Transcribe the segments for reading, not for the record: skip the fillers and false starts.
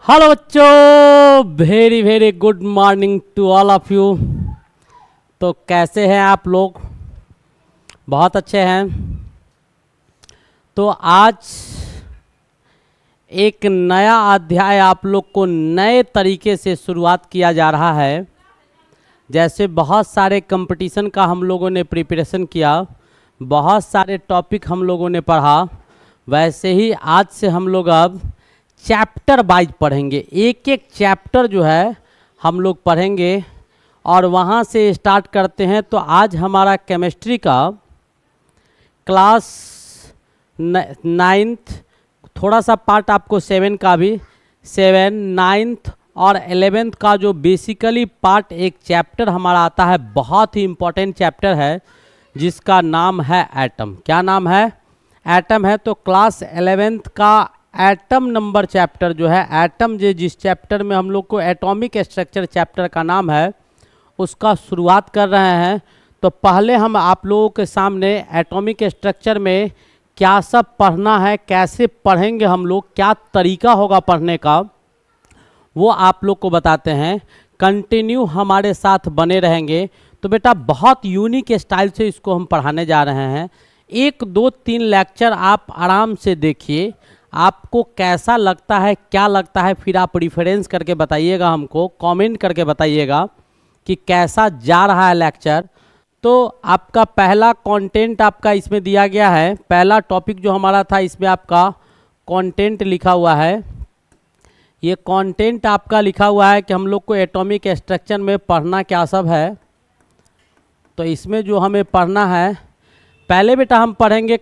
Hello बच्चों, very very good morning to all of you. तो कैसे हैं आप लोग? बहुत अच्छे हैं। तो आज एक नया अध्याय आप लोग को नए तरीके से शुरुआत किया जा रहा है। जैसे बहुत सारे कंपटीशन का हम लोगों ने प्रिपरेशन किया, बहुत सारे टॉपिक हम लोगों ने पढ़ा, वैसे ही आज से हम लोग अब चैप्टर वाइज पढ़ेंगे। एक एक चैप्टर जो है हम लोग पढ़ेंगे और वहाँ से स्टार्ट करते हैं। तो आज हमारा केमिस्ट्री का क्लास 9th, थोड़ा सा पार्ट आपको 7 का भी, 7, 9th और 11th का जो बेसिकली पार्ट एक चैप्टर हमारा आता है, बहुत ही इम्पोर्टेंट चैप्टर है जिसका नाम है एटम। क्या नाम है? एटम है। तो क्लास 11th का एटम नंबर चैप्टर जो है, एटम जिस चैप्टर में हम लोग को एटॉमिक स्ट्रक्चर चैप्टर का नाम है, उसका शुरुआत कर रहे हैं। तो पहले हम आप लोगों के सामने एटॉमिक स्ट्रक्चर में क्या सब पढ़ना है, कैसे पढ़ेंगे हम लोग, क्या तरीका होगा पढ़ने का, वो आप लोग को बताते हैं। कंटिन्यू हमारे साथ बने रहेंगे। तो बेटा बहुत यूनिक स्टाइल से इसको हम पढ़ाने जा रहे हैं। 1, 2, 3 लेक्चर आप आराम से देखिए, आपको कैसा लगता है, क्या लगता है, फिर आप रिफरेंस करके बताइएगा, हमको कमेंट करके बताइएगा कि कैसा जा रहा है लेक्चर। तो आपका पहला कंटेंट आपका इसमें दिया गया है। पहला टॉपिक जो हमारा था इसमें आपका कंटेंट लिखा हुआ है। ये कंटेंट आपका लिखा हुआ है कि हम लोग को एटॉमिक स्ट्रक्चर में पढ़ना क्या सब है। तो इसमें जो हमें पढ़ना है, पहले बेटा हम पढ़ेंगे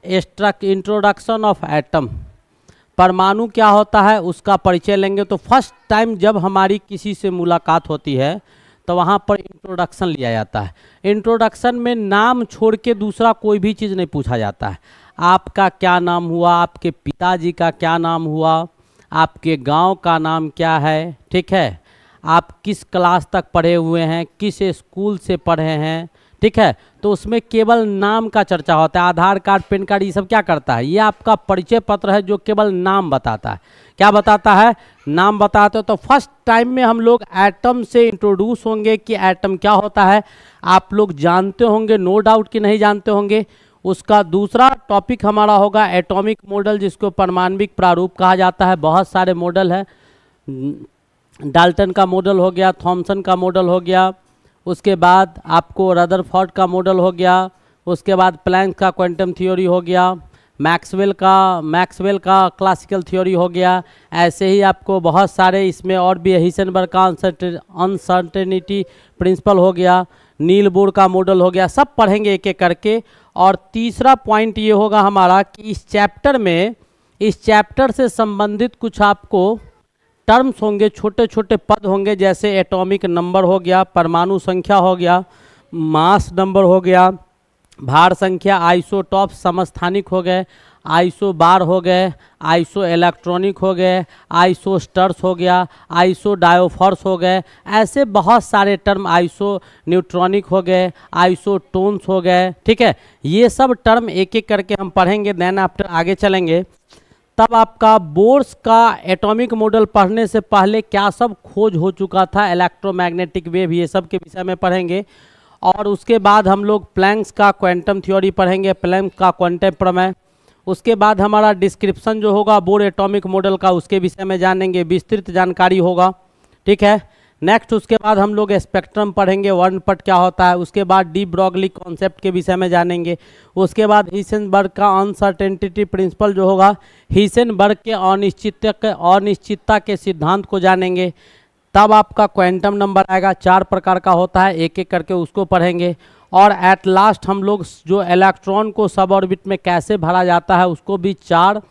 इंट्रोडक्शन ऑफ एटम, परमाणु क्या होता है उसका परिचय लेंगे। तो फर्स्ट टाइम जब हमारी किसी से मुलाकात होती है तो वहाँ पर इंट्रोडक्शन लिया जाता है। इंट्रोडक्शन में नाम छोड़ के दूसरा कोई भी चीज़ नहीं पूछा जाता है। आपका क्या नाम हुआ, आपके पिताजी का क्या नाम हुआ, आपके गांव का नाम क्या है, ठीक है, आप किस क्लास तक पढ़े हुए हैं, किस स्कूल से पढ़े हैं, ठीक है। तो उसमें केवल नाम का चर्चा होता है। आधार कार्ड, पैन कार्ड, ये सब क्या करता है? ये आपका परिचय पत्र है जो केवल नाम बताता है। क्या बताता है? नाम बताते हो। तो फर्स्ट टाइम में हम लोग एटम से इंट्रोड्यूस होंगे कि एटम क्या होता है। आप लोग जानते होंगे, नो डाउट कि नहीं जानते होंगे। उसका दूसरा टॉपिक हमारा होगा एटॉमिक मॉडल, जिसको परमाणविक प्रारूप कहा जाता है। बहुत सारे मॉडल है, डाल्टन का मॉडल हो गया, थॉमसन का मॉडल हो गया, उसके बाद आपको रदरफोर्ड का मॉडल हो गया, उसके बाद प्लैंक का क्वांटम थ्योरी हो गया, मैक्सवेल का क्लासिकल थ्योरी हो गया। ऐसे ही आपको बहुत सारे इसमें और भी, हाइजेनबर्ग का अनसर्टेनिटी प्रिंसिपल हो गया, नील बोर का मॉडल हो गया। सब पढ़ेंगे एक एक करके। और तीसरा पॉइंट ये होगा हमारा कि इस चैप्टर से संबंधित कुछ आपको टर्म्स होंगे, छोटे छोटे पद होंगे, जैसे एटॉमिक नंबर हो गया, परमाणु संख्या हो गया, मास नंबर हो गया, भार संख्या, आइसोटॉप समस्थानिक हो गए, आइसो बार हो गए, आइसो इलेक्ट्रॉनिक हो गए, आइसोस्टर्स हो गया, आइसो डायोफॉर्स हो गए। ऐसे बहुत सारे टर्म, आइसो न्यूट्रॉनिक हो गए, आइसोटोन्स हो गए, ठीक है। ये सब टर्म एक एक करके हम पढ़ेंगे। देन आफ्टर आगे चलेंगे। तब आपका बोर्स का एटॉमिक मॉडल पढ़ने से पहले क्या सब खोज हो चुका था, इलेक्ट्रोमैग्नेटिक वेव, ये सब के विषय में पढ़ेंगे। और उसके बाद हम लोग प्लैंक्स का क्वांटम थ्योरी पढ़ेंगे, प्लैंक का क्वांटम प्रमेय। उसके बाद हमारा डिस्क्रिप्शन जो होगा बोर एटॉमिक मॉडल का, उसके विषय में जानेंगे, विस्तृत जानकारी होगा, ठीक है। नेक्स्ट उसके बाद हम लोग स्पेक्ट्रम पढ़ेंगे, वर्णपट क्या होता है। उसके बाद डी ब्रॉगली कॉन्सेप्ट के विषय में जानेंगे। उसके बाद हाइजेनबर्ग का अनसर्टेनिटी प्रिंसिपल जो होगा, हाइजेनबर्ग के अनिश्चितता के सिद्धांत को जानेंगे। तब आपका क्वांटम नंबर आएगा, 4 प्रकार का होता है, एक एक करके उसको पढ़ेंगे। और एट लास्ट हम लोग जो इलेक्ट्रॉन को सब ऑर्बिट में कैसे भरा जाता है, उसको भी 4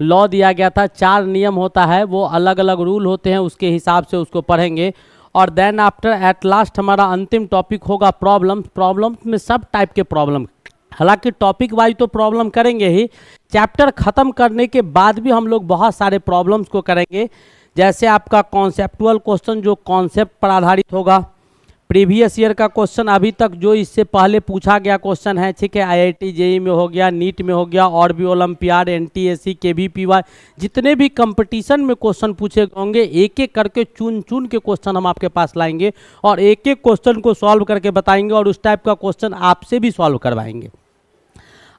लॉ दिया गया था, 4 नियम होता है, वो अलग अलग रूल होते हैं, उसके हिसाब से उसको पढ़ेंगे। और देन आफ्टर एट लास्ट हमारा अंतिम टॉपिक होगा प्रॉब्लम्स में सब टाइप के प्रॉब्लम। हालांकि टॉपिक वाइज तो प्रॉब्लम करेंगे ही, चैप्टर ख़त्म करने के बाद भी हम लोग बहुत सारे प्रॉब्लम्स को करेंगे। जैसे आपका कॉन्सेप्टुअल क्वेश्चन जो कॉन्सेप्ट पर आधारित होगा, प्रीवियस ईयर का क्वेश्चन अभी तक जो इससे पहले पूछा गया क्वेश्चन है, ठीक है, आईआईटी जेईई में हो गया, नीट में हो गया, और भी ओलंपियाड, एनटीएससी, केवीपीवाई, जितने भी कंपटीशन में क्वेश्चन पूछे होंगे एक एक करके चुन चुन के क्वेश्चन हम आपके पास लाएंगे और एक एक क्वेश्चन को सॉल्व करके बताएंगे और उस टाइप का क्वेश्चन आपसे भी सॉल्व करवाएंगे।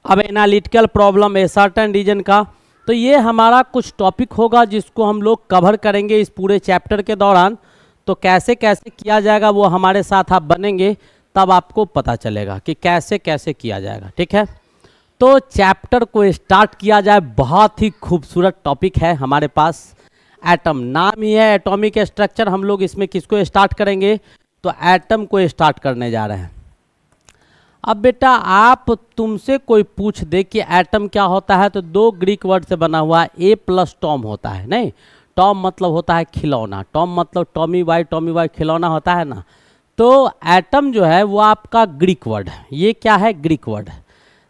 अब analytical problem a certain reason का, तो ये हमारा कुछ टॉपिक होगा जिसको हम लोग कवर करेंगे इस पूरे चैप्टर के दौरान। तो कैसे कैसे किया जाएगा वो हमारे साथ आप बनेंगे तब आपको पता चलेगा कि कैसे कैसे किया जाएगा, ठीक है। तो चैप्टर को स्टार्ट किया जाए। बहुत ही खूबसूरत टॉपिक है हमारे पास, एटम, नाम ही है एटॉमिक स्ट्रक्चर। हम लोग इसमें किसको स्टार्ट करेंगे, तो एटम को स्टार्ट करने जा रहे हैं। अब बेटा आप तुमसे कोई पूछ दे कि एटम क्या होता है, तो दो ग्रीक वर्ड से बना हुआ है, ए प्लस टॉम होता है। नहीं, टॉम मतलब होता है खिलौना, टॉम मतलब टॉमी वाई खिलौना होता है ना। तो एटम जो है वो आपका ग्रीक वर्ड है। ये क्या है, ग्रीक वर्ड है।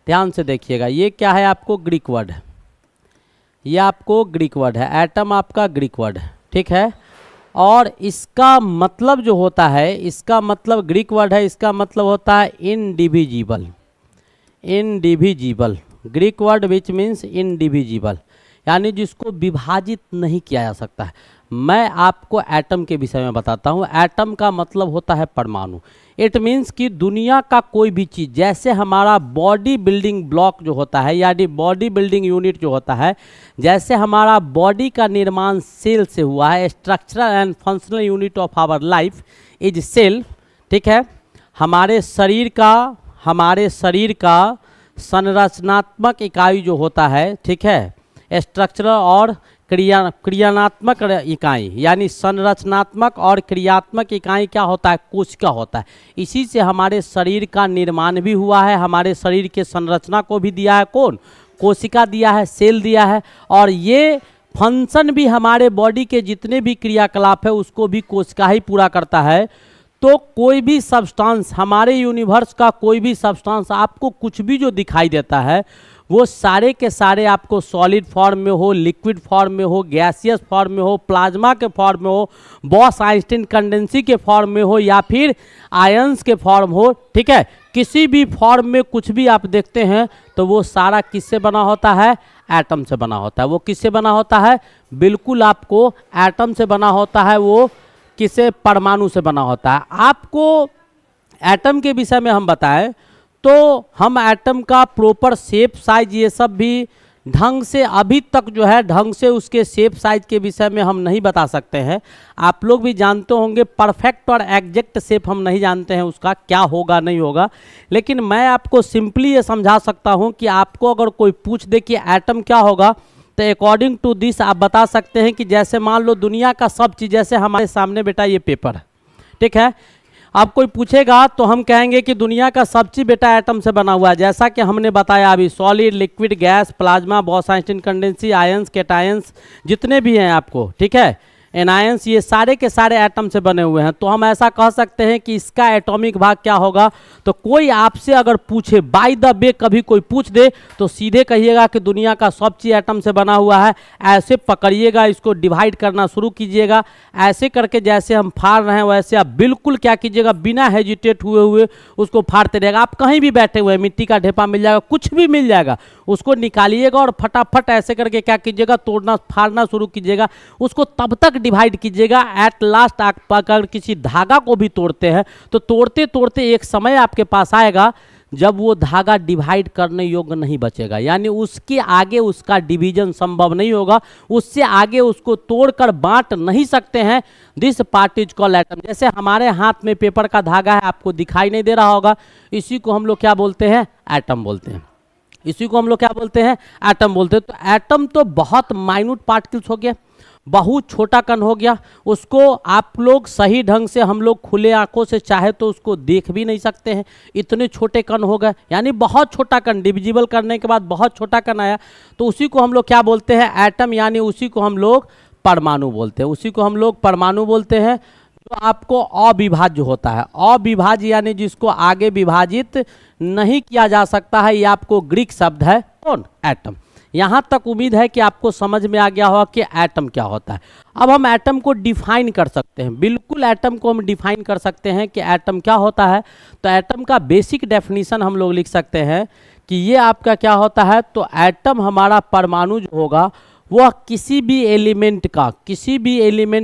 ध्यान से देखिएगा, ये क्या है आपको, ग्रीक वर्ड है। ये आपको ग्रीक वर्ड है, एटम आपका ग्रीक वर्ड है, ठीक है। और इसका मतलब जो होता है, इसका मतलब ग्रीक वर्ड है, इसका मतलब होता है indivisible. Indivisible, Greek word which means indivisible, यानी जिसको विभाजित नहीं किया जा सकता है। मैं आपको एटम के विषय में बताता हूँ। एटम का मतलब होता है परमाणु। इट मीन्स कि दुनिया का कोई भी चीज़, जैसे हमारा बॉडी बिल्डिंग ब्लॉक जो होता है यानी बॉडी बिल्डिंग यूनिट जो होता है, जैसे हमारा बॉडी का निर्माण सेल से हुआ है, structural and functional unit of our life is cell, ठीक है। हमारे शरीर का संरचनात्मक इकाई जो होता है, ठीक है, स्ट्रक्चरल और क्रियात्मक इकाई, यानी संरचनात्मक और क्रियात्मक इकाई क्या होता है, कोशिका होता है। इसी से हमारे शरीर का निर्माण भी हुआ है, हमारे शरीर के संरचना को भी दिया है कौन, कोशिका दिया है, सेल दिया है। और ये फंक्शन भी हमारे बॉडी के जितने भी क्रियाकलाप है उसको भी कोशिका ही पूरा करता है। तो कोई भी सब्सटेंस, हमारे यूनिवर्स का कोई भी सब्सटेंस, आपको कुछ भी जो दिखाई देता है वो सारे के सारे आपको सॉलिड फॉर्म में हो, लिक्विड फॉर्म में हो, गैसियस फॉर्म में हो, प्लाज्मा के फॉर्म में हो, बॉस आइंस्टीन कंडेंसी के फॉर्म में हो, या फिर आयंस के फॉर्म हो, ठीक है, किसी भी फॉर्म में कुछ भी आप देखते हैं तो वो सारा किससे बना होता है, एटम से बना होता है। वो किससे बना होता है, बिल्कुल आपको एटम से बना होता है। वो किसे, परमाणु से बना होता है। आपको एटम के विषय में हम बताएं तो हम एटम का प्रॉपर शेप, साइज, ये सब भी ढंग से अभी तक जो है ढंग से उसके शेप साइज के विषय में हम नहीं बता सकते हैं। आप लोग भी जानते होंगे, परफेक्ट और एग्जैक्ट शेप हम नहीं जानते हैं उसका क्या होगा नहीं होगा। लेकिन मैं आपको सिंपली ये समझा सकता हूँ कि आपको अगर कोई पूछ दे कि एटम क्या होगा, तो अकॉर्डिंग टू दिस आप बता सकते हैं कि जैसे मान लो दुनिया का सब चीज़, जैसे हमारे सामने बेटा ये पेपर है, ठीक है। अब कोई पूछेगा तो हम कहेंगे कि दुनिया का सब चीज़ बेटा एटम से बना हुआ है, जैसा कि हमने बताया अभी, solid, liquid, gas, plasma, Bose Einstein condensate, ions, cations, जितने भी हैं आपको, ठीक है, एनायंस, ये सारे के सारे एटम से बने हुए हैं। तो हम ऐसा कह सकते हैं कि इसका एटॉमिक भाग क्या होगा। तो कोई आपसे अगर पूछे, बाय द वे कभी कोई पूछ दे, तो सीधे कहिएगा कि दुनिया का सब चीज़ एटम से बना हुआ है। ऐसे पकड़िएगा, इसको डिवाइड करना शुरू कीजिएगा, ऐसे करके जैसे हम फाड़ रहे हैं वैसे आप बिल्कुल क्या कीजिएगा, बिना हेजिटेट हुए उसको फाड़ते रहेगा। आप कहीं भी बैठे हुए, मिट्टी का ढेपा मिल जाएगा, कुछ भी मिल जाएगा, उसको निकालिएगा और फटाफट ऐसे करके क्या कीजिएगा, तोड़ना फाड़ना शुरू कीजिएगा, उसको तब तक डिवाइड कीजिएगा। एट लास्ट आप अगर किसी धागा को भी तोड़ते हैं तो तोड़ते तोड़ते एक समय आपके पास आएगा जब वो धागा डिवाइड करने योग्य नहीं बचेगा, यानी उसके आगे उसका डिवीजन संभव नहीं होगा, उससे आगे उसको तोड़कर बांट नहीं सकते हैं। This part is called atom. जैसे हमारे हाथ में पेपर का धागा है, आपको दिखाई नहीं दे रहा होगा, इसी को हम लोग क्या बोलते हैं, एटम बोलते हैं। इसी को हम लोग क्या बोलते हैं, एटम बोलते हैं। तो एटम तो बहुत माइन्यूट पार्टिकल्स हो गया, बहुत छोटा कण हो गया, उसको आप लोग सही ढंग से, हम लोग खुले आंखों से चाहे तो उसको देख भी नहीं सकते हैं, इतने छोटे कण हो गए, यानी बहुत छोटा कण, डिविजिबल करने के बाद बहुत छोटा कण आया। तो उसी को हम लोग क्या बोलते हैं, एटम, यानी उसी को हम लोग परमाणु बोलते हैं। उसी को हम लोग परमाणु बोलते हैं। जो आपको अविभाज्य होता है, अविभाज्य यानी जिसको आगे विभाजित नहीं किया जा सकता है, ये आपको ग्रीक शब्द है कौन, एटम। यहाँ तक उम्मीद है कि आपको समझ में आ गया होगा कि एटम क्या होता है। अब हम एटम को डिफाइन कर सकते हैं, बिल्कुल एटम को हम डिफाइन कर सकते हैं कि एटम क्या होता है। तो एटम का बेसिक डेफिनेशन हम लोग लिख सकते हैं कि ये आपका क्या होता है। तो एटम हमारा परमाणु जो होगा वह किसी भी एलिमेंट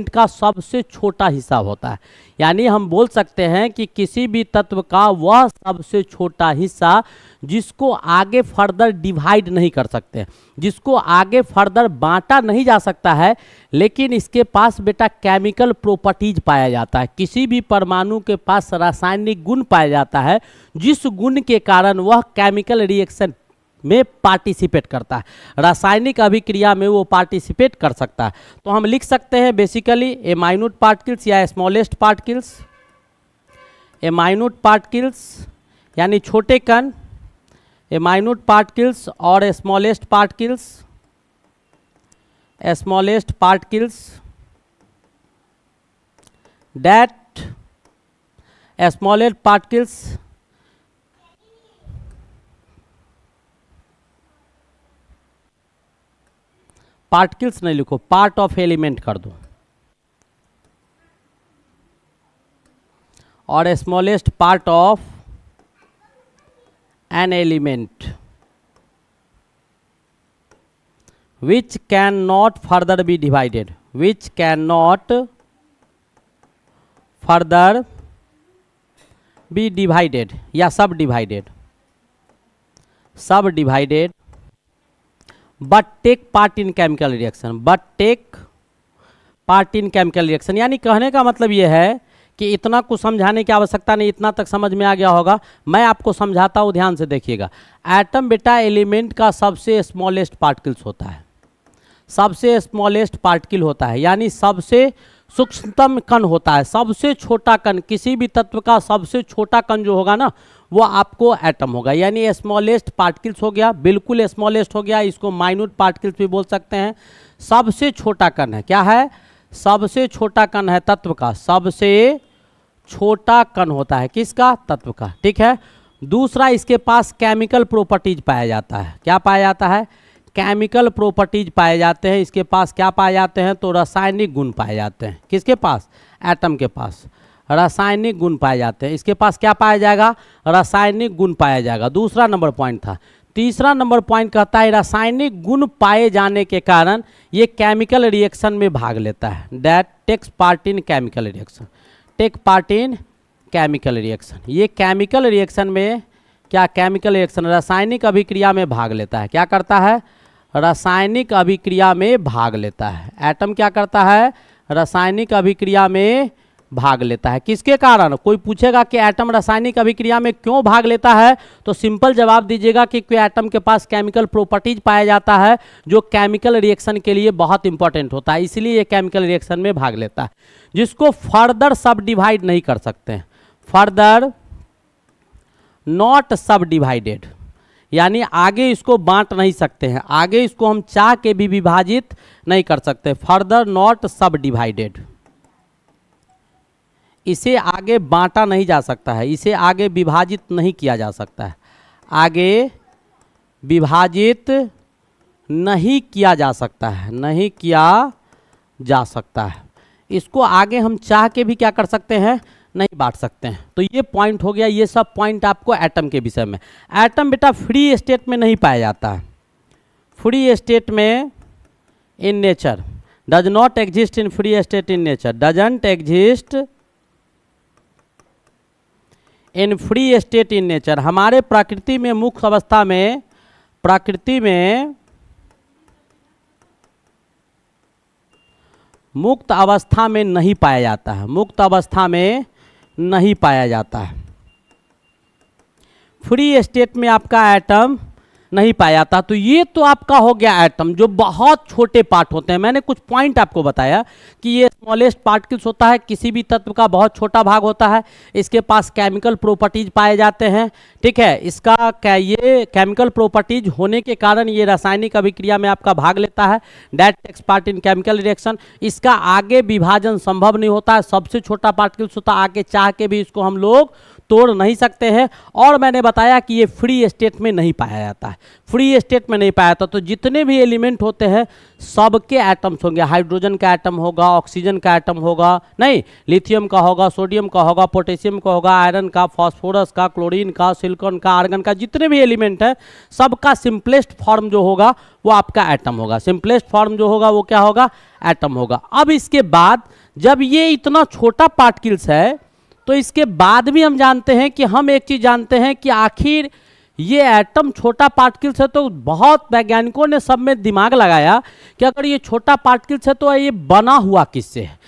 का सबसे छोटा हिस्सा होता है। यानी हम बोल सकते हैं कि किसी भी तत्व का वह सबसे छोटा हिस्सा जिसको आगे फर्दर डिवाइड नहीं कर सकते, जिसको आगे फर्दर बांटा नहीं जा सकता है, लेकिन इसके पास बेटा केमिकल प्रॉपर्टीज पाया जाता है। किसी भी परमाणु के पास रासायनिक गुण पाया जाता है जिस गुण के कारण वह केमिकल रिएक्शन में पार्टिसिपेट करता है, रासायनिक अभिक्रिया में वो पार्टिसिपेट कर सकता है। तो हम लिख सकते हैं बेसिकली ए माइन्यूट पार्टिकल्स या smallest particles, a minute particles यानी छोटे कण, ए माइन्यूट पार्टिकल्स और smallest particles, smallest particles that smallest particles particles नहीं लिखो, पार्ट ऑफ एलिमेंट कर दो, और smallest part of an element which can not further be divided, which can not further be divided या sub divided, sub divided but take part in chemical reaction, but take part in chemical reaction. यानी कहने का मतलब यह है कि इतना कुछ समझाने की आवश्यकता नहीं, इतना तक समझ में आ गया होगा। मैं आपको समझाता हूँ, ध्यान से देखिएगा। एटम बेटा एलिमेंट का सबसे स्मॉलेस्ट पार्टिकल्स होता है, सबसे स्मॉलेस्ट पार्टिकल होता है, यानी सबसे सूक्ष्मतम कण होता है, सबसे छोटा कण। किसी भी तत्व का सबसे छोटा कण जो होगा ना वो आपको एटम होगा, यानी स्मॉलेस्ट पार्टिकल्स हो गया, बिल्कुल स्मॉलेस्ट हो गया। इसको माइन्यूट पार्टिकल्स भी बोल सकते हैं। सबसे छोटा कण है, क्या है? सबसे छोटा कण है तत्व का, सबसे छोटा कण होता है किसका? तत्व का, ठीक है। दूसरा, इसके पास केमिकल प्रॉपर्टीज पाया जाता है। क्या पाया जाता है? केमिकल प्रॉपर्टीज पाए जाते हैं। इसके पास क्या पाए जाते हैं? तो रासायनिक गुण पाए जाते हैं। किसके पास? एटम के पास रासायनिक गुण पाए जाते हैं। इसके पास क्या पाया जाएगा? रासायनिक गुण पाया जाएगा। दूसरा नंबर पॉइंट था। तीसरा नंबर पॉइंट कहता है रासायनिक गुण पाए जाने के कारण ये केमिकल रिएक्शन में भाग लेता है। That takes part in chemical reaction, take part in chemical reaction. ये केमिकल रिएक्शन में क्या? केमिकल रिएक्शन रासायनिक अभिक्रिया में भाग लेता है। क्या करता है? रासायनिक अभिक्रिया में भाग लेता है। एटम क्या करता है? रासायनिक अभिक्रिया में भाग लेता है। किसके कारण? कोई पूछेगा कि एटम रासायनिक अभिक्रिया में क्यों भाग लेता है, तो सिंपल जवाब दीजिएगा कि एटम के पास केमिकल प्रॉपर्टीज पाया जाता है जो केमिकल रिएक्शन के लिए बहुत इंपॉर्टेंट होता है, इसलिए ये केमिकल रिएक्शन में भाग लेता है, जिसको फर्दर सब डिवाइड नहीं कर सकते हैं। फर्दर नॉट सब डिवाइडेड, यानी आगे इसको बांट नहीं सकते हैं, आगे इसको हम चाह के भी विभाजित नहीं कर सकते। फर्दर नॉट सब डिवाइडेड, इसे आगे बांटा नहीं जा सकता है, इसे आगे विभाजित नहीं किया जा सकता है, आगे विभाजित नहीं किया जा सकता है, नहीं किया जा सकता है। इसको आगे हम चाह के भी क्या कर सकते हैं? नहीं बांट सकते हैं। तो ये पॉइंट हो गया। ये सब पॉइंट आपको एटम के विषय में। एटम बेटा फ्री स्टेट में नहीं पाया जाता है। फ्री स्टेट में in nature does not exist in free state in nature, doesn't exist in free state in nature. हमारे प्रकृति में मुक्त अवस्था में, प्रकृति में मुक्त अवस्था में नहीं पाया जाता है, मुक्त अवस्था में नहीं पाया जाता है। फ्री स्टेट में आपका एटम नहीं पाया जाता। तो ये तो आपका हो गया एटम, जो बहुत छोटे पार्ट होते हैं। मैंने कुछ पॉइंट आपको बताया कि ये स्मॉलेस्ट पार्टिकल्स होता है, किसी भी तत्व का बहुत छोटा भाग होता है, इसके पास केमिकल प्रॉपर्टीज पाए जाते हैं, ठीक है। इसका क्या, ये केमिकल प्रॉपर्टीज होने के कारण ये रासायनिक अभिक्रिया में आपका भाग लेता है। That takes part in chemical reaction. इसका आगे विभाजन संभव नहीं होता है, सबसे छोटा पार्टिकल्स होता है, आगे चाह के भी इसको हम लोग तोड़ नहीं सकते हैं। और मैंने बताया कि ये फ्री स्टेट में नहीं पाया जाता है, फ्री स्टेट में नहीं पाया जाता। तो जितने भी एलिमेंट होते हैं सबके एटम्स होंगे, हाइड्रोजन का एटम होगा, ऑक्सीजन का एटम होगा, नहीं लिथियम का होगा, सोडियम का होगा, पोटेशियम का होगा, आयरन का, फास्फोरस का, क्लोरीन का, सिलिकॉन का, आर्गन का, जितने भी एलिमेंट है सबका सिंपलेस्ट फॉर्म जो होगा वो आपका एटम होगा। सिंपलेस्ट फॉर्म जो होगा वो क्या होगा, एटम होगा। अब इसके बाद जब ये इतना छोटा पार्टिकल्स है तो इसके बाद भी हम जानते हैं कि हम एक चीज जानते हैं कि आखिर ये एटम छोटा पार्टिकल्स है, तो बहुत वैज्ञानिकों ने सब में दिमाग लगाया कि अगर ये छोटा पार्टिकल्स है तो ये बना हुआ किससे है।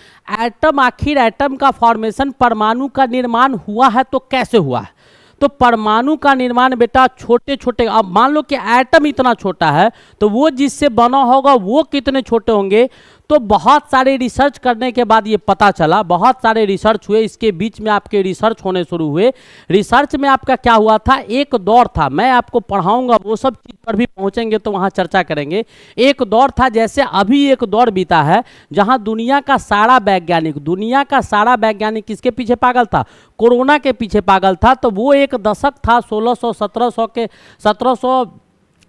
एटम, आखिर एटम का फॉर्मेशन, परमाणु का निर्माण हुआ है तो कैसे हुआ है। तो परमाणु का निर्माण बेटा छोटे छोटे, अब मान लो कि एटम इतना छोटा है तो वो जिससे बना होगा वो कितने छोटे होंगे। तो बहुत सारे रिसर्च करने के बाद ये पता चला, बहुत सारे रिसर्च हुए, इसके बीच में आपके रिसर्च होने शुरू हुए। रिसर्च में आपका क्या हुआ था, एक दौर था, मैं आपको पढ़ाऊंगा वो सब चीज़ पर भी पहुंचेंगे तो वहाँ चर्चा करेंगे। एक दौर था, जैसे अभी एक दौर बीता है जहाँ दुनिया का सारा वैज्ञानिक किसके पीछे पागल था, कोरोना के पीछे पागल था। तो वो एक दशक था 1700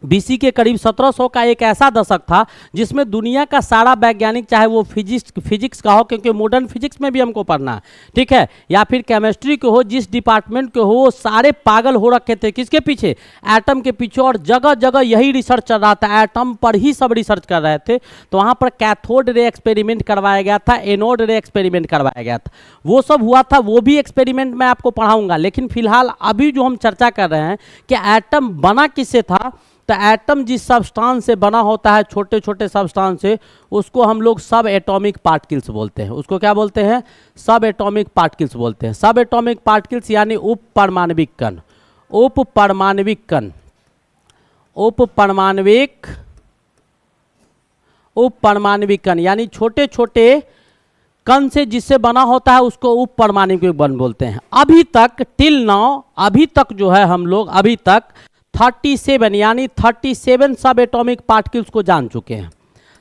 BC के करीब 1700 का एक ऐसा दशक था जिसमें दुनिया का सारा वैज्ञानिक, चाहे वो फिजिक्स का हो, क्योंकि मॉडर्न फिजिक्स में भी हमको पढ़ना है, ठीक है, या फिर केमिस्ट्री के हो, जिस डिपार्टमेंट के हो, वो सारे पागल हो रखे थे किसके पीछे, एटम के पीछे। और जगह जगह यही रिसर्च चल रहा था, एटम पर ही सब रिसर्च कर रहे थे। तो वहाँ पर कैथोड रे एक्सपेरिमेंट करवाया गया था, एनोड रे एक्सपेरिमेंट करवाया गया था, वो सब हुआ था, वो भी एक्सपेरिमेंट मैं आपको पढ़ाऊंगा। लेकिन फिलहाल अभी जो हम चर्चा कर रहे हैं कि एटम बना किससे था, तो एटम जिस सब्सटेंस से बना होता है, छोटे छोटे सब्सटेंस से, उसको हम लोग सब एटॉमिक पार्टिकल्स बोलते हैं। उसको क्या बोलते हैं, सब एटॉमिक पार्टिकल्स बोलते हैं। सब एटॉमिक पार्टिकल्स यानी उप परमाणविक कण, उप परमाणविक कण, उप परमाणविक कण यानी छोटे छोटे कण से जिससे बना होता है उसको उप परमाणविक कण बोलते हैं। अभी तक टिल नाउ, अभी तक जो है हम लोग अभी तक 37 यानी 37 सब एटॉमिक पार्टिकल्स को जान चुके हैं।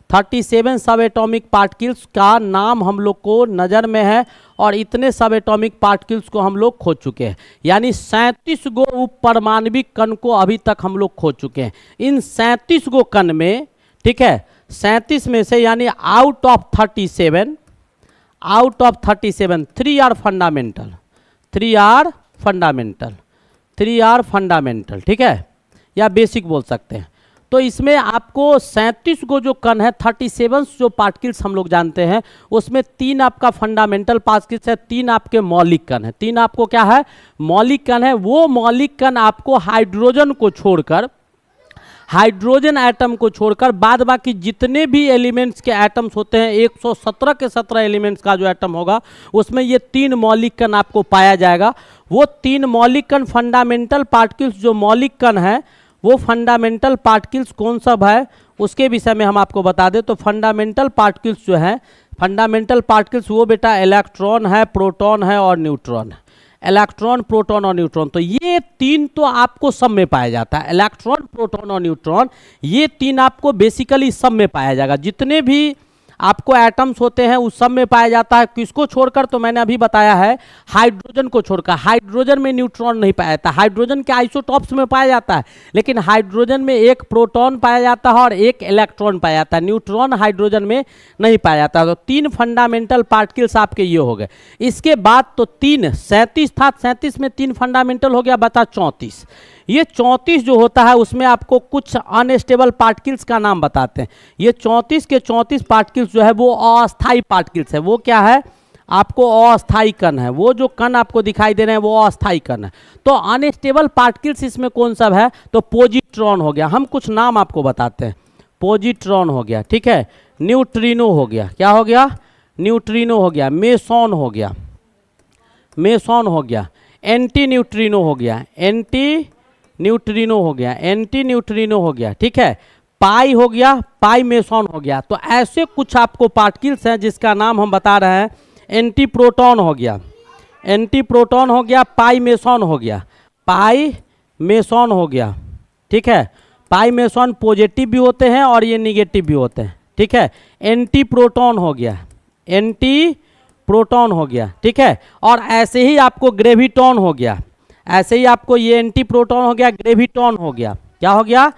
37 सब एटॉमिक पार्टिकल्स का नाम हम लोग को नज़र में है और इतने सब एटॉमिक पार्टिकल्स को हम लोग खोज चुके हैं। यानी 37 गो उप परमाणविक कण को अभी तक हम लोग खोज चुके हैं। इन 37 गो कण में, ठीक है, 37 में से यानी out of 37 3 are fundamental, 3 are fundamental, ठीक है, या बेसिक बोल सकते हैं। तो इसमें आपको 37 को जो कण है, 37 जो पार्टिकल्स हम लोग जानते हैं, उसमें 3 आपका फंडामेंटल पार्टिकल्स है, 3 आपके मौलिक कण है। 3 आपको क्या है, मौलिक कण है। वो मौलिक कण आपको हाइड्रोजन को छोड़कर, हाइड्रोजन एटम को छोड़कर बाद बाकी जितने भी एलिमेंट्स के एटम्स होते हैं, 117 के 17 एलिमेंट्स का जो एटम होगा उसमें ये 3 मौलिक कण आपको पाया जाएगा। वो 3 मौलिक कण फंडामेंटल पार्टिकल्स, जो मौलिक कण है वो फंडामेंटल पार्टिकल्स कौन सब है उसके विषय में हम आपको बता दें। तो फंडामेंटल पार्टिकल्स जो है, फंडामेंटल पार्टिकल्स वो बेटा इलेक्ट्रॉन है, प्रोटॉन है और न्यूट्रॉन है। इलेक्ट्रॉन, प्रोटॉन और न्यूट्रॉन, तो ये 3 तो आपको सब में पाया जाता है। इलेक्ट्रॉन, प्रोटॉन और न्यूट्रॉन, ये 3 आपको बेसिकली सब में पाया जाएगा। जितने भी आपको एटम्स होते हैं उस सब में पाया जाता है। किसको छोड़कर, तो मैंने अभी बताया है हाइड्रोजन को छोड़कर। हाइड्रोजन में न्यूट्रॉन नहीं पाया जाता, हाइड्रोजन के आइसोटॉप्स में पाया जाता है, लेकिन हाइड्रोजन में एक प्रोटॉन पाया जाता है और एक इलेक्ट्रॉन पाया जाता है, न्यूट्रॉन हाइड्रोजन में नहीं पाया जाता। तो 3 फंडामेंटल पार्टिकल्स आपके ये हो गए। इसके बाद तो 3, 37 था, 37 में 3 फंडामेंटल हो गया, बता 34। ये 34 जो होता है उसमें आपको कुछ अनस्टेबल पार्टिकल्स का नाम बताते हैं। ये 34 के 34 पार्टिकल्स जो है वो अस्थाई पार्टिकल्स है। वो क्या है, आपको अस्थाई कण है। वो जो कण आपको दिखाई दे रहे हैं वो अस्थाई कण है। तो अनस्टेबल पार्टिकल्स इसमें कौन सब है, तो पॉजिट्रॉन हो गया। हम कुछ नाम आपको बताते हैं। पॉजिट्रॉन हो गया, ठीक है, न्यूट्रिनो हो गया, क्या हो गया, न्यूट्रिनो हो गया, मेसॉन हो गया, मेसॉन हो गया, एंटी न्यूट्रिनो हो गया, एंटी न्यूट्रिनो हो गया, एंटी न्यूट्रिनो हो गया, ठीक है, पाई हो गया, पाई मेसॉन हो गया। तो ऐसे कुछ आपको पार्टिकल्स हैं जिसका नाम हम बता रहे हैं। एंटी प्रोटॉन हो गया, एंटी प्रोटॉन हो गया, पाई मेसॉन हो गया, पाई मेसॉन हो गया, ठीक है। पाई मेसॉन पॉजिटिव भी होते हैं और ये निगेटिव भी होते हैं, ठीक है। एंटी प्रोटॉन हो गया, एंटी प्रोटॉन हो गया, ठीक है। और ऐसे ही आपको ग्रेविटॉन हो गया, ऐसे ही आपको ये एंटी प्रोटॉन हो गया, ग्रेविटॉन हो गया, क्या हो गया,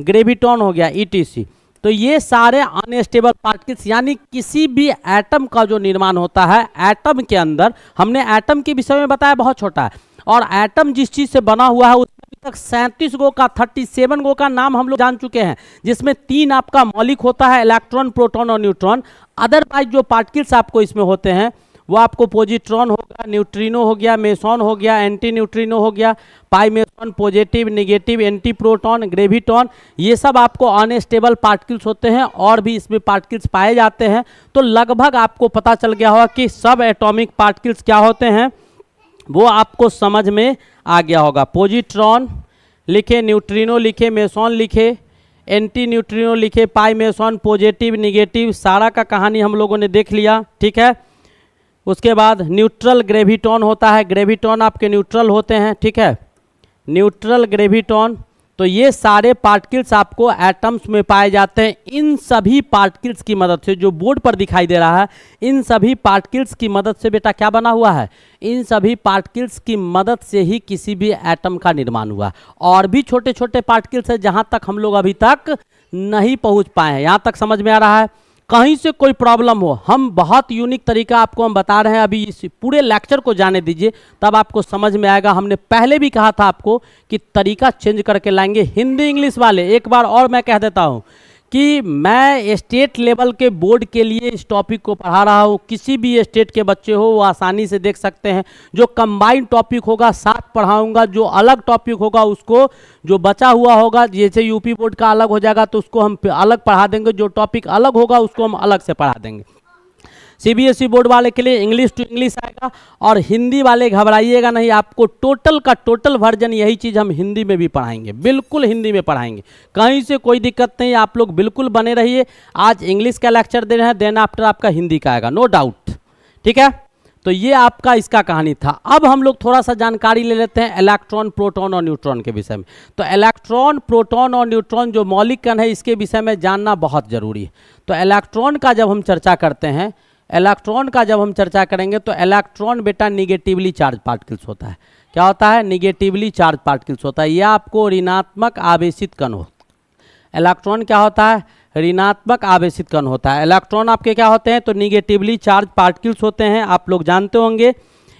ग्रेविटॉन हो गया, ईटीसी। तो ये सारे अनस्टेबल पार्टिकल्स, यानी किसी भी एटम का जो निर्माण होता है, एटम के अंदर, हमने एटम के विषय में बताया बहुत छोटा है, और एटम जिस चीज से बना हुआ है उसमें अभी तक 37 गो का 37 गो का नाम हम लोग जान चुके हैं, जिसमें 3 आपका मौलिक होता है, इलेक्ट्रॉन, प्रोटॉन और न्यूट्रॉन। अदरवाइज जो पार्टिकल्स आपको इसमें होते हैं वो आपको पॉजिट्रॉन होगा, न्यूट्रिनो हो गया, मेसॉन हो गया, एंटी न्यूट्रिनो हो गया, pi meson, positive, negative, anti proton, graviton, ये सब आपको अनस्टेबल पार्टिकल्स होते हैं, और भी इसमें पार्टिकल्स पाए जाते हैं। तो लगभग आपको पता चल गया होगा कि सब एटॉमिक पार्टिकल्स क्या होते हैं, वो आपको समझ में आ गया होगा। पॉजिट्रॉन लिखे, न्यूट्रिनो लिखे, मेसॉन लिखे, एंटी न्यूट्रिनो लिखे, पाई मेसॉन, पॉजिटिव, नेगेटिव, सारा का कहानी हम लोगों ने देख लिया, ठीक है। उसके बाद न्यूट्रल ग्रेविटॉन होता है, ग्रेविटॉन आपके न्यूट्रल होते हैं, ठीक है, न्यूट्रल ग्रेविटॉन। तो ये सारे पार्टिकल्स आपको एटम्स में पाए जाते हैं। इन सभी पार्टिकल्स की मदद से, जो बोर्ड पर दिखाई दे रहा है, इन सभी पार्टिकल्स की मदद से बेटा क्या बना हुआ है, इन सभी पार्टिकल्स की मदद से ही किसी भी एटम का निर्माण हुआ। और भी छोटे छोटे पार्टिकल्स हैं जहाँ तक हम लोग अभी तक नहीं पहुँच पाए हैं। यहाँ तक समझ में आ रहा है? कहीं से कोई प्रॉब्लम हो, हम बहुत यूनिक तरीका आपको हम बता रहे हैं। अभी इस पूरे लेक्चर को जाने दीजिए, तब आपको समझ में आएगा। हमने पहले भी कहा था आपको कि तरीका चेंज करके लाएंगे। हिंदी इंग्लिश वाले एक बार और मैं कह देता हूं कि मैं स्टेट लेवल के बोर्ड के लिए इस टॉपिक को पढ़ा रहा हूँ। किसी भी स्टेट के बच्चे हो वो आसानी से देख सकते हैं। जो कंबाइंड टॉपिक होगा साथ पढ़ाऊंगा, जो अलग टॉपिक होगा उसको, जो बचा हुआ होगा, जैसे यूपी बोर्ड का अलग हो जाएगा तो उसको हम अलग पढ़ा देंगे, जो टॉपिक अलग होगा उसको हम अलग से पढ़ा देंगे। सीबीएसई बोर्ड वाले के लिए इंग्लिश टू इंग्लिश आएगा, और हिंदी वाले घबराइएगा नहीं, आपको टोटल का टोटल वर्जन यही चीज़ हम हिंदी में भी पढ़ाएंगे, बिल्कुल हिंदी में पढ़ाएंगे, कहीं से कोई दिक्कत नहीं। आप लोग बिल्कुल बने रहिए। आज इंग्लिश का लेक्चर दे रहे हैं, देन आफ्टर आपका हिंदी का आएगा, नो डाउट, ठीक है। तो ये आपका इसका कहानी था। अब हम लोग थोड़ा सा जानकारी ले लेते हैं इलेक्ट्रॉन, प्रोटॉन और न्यूट्रॉन के विषय में। तो इलेक्ट्रॉन, प्रोटॉन और न्यूट्रॉन जो मौलिक कण है, इसके विषय में जानना बहुत जरूरी है। तो इलेक्ट्रॉन का जब हम चर्चा करते हैं, इलेक्ट्रॉन का जब हम चर्चा करेंगे तो इलेक्ट्रॉन बेटा निगेटिवली चार्ज पार्टिकल्स होता है। क्या होता है? निगेटिवली चार्ज पार्टिकल्स होता है। यह आपको ऋणात्मक आवेशित कण हो। इलेक्ट्रॉन क्या होता है? ऋणात्मक आवेशित कण होता है। इलेक्ट्रॉन आपके क्या होते हैं? तो निगेटिवली चार्ज पार्टिकल्स होते हैं, आप लोग जानते होंगे।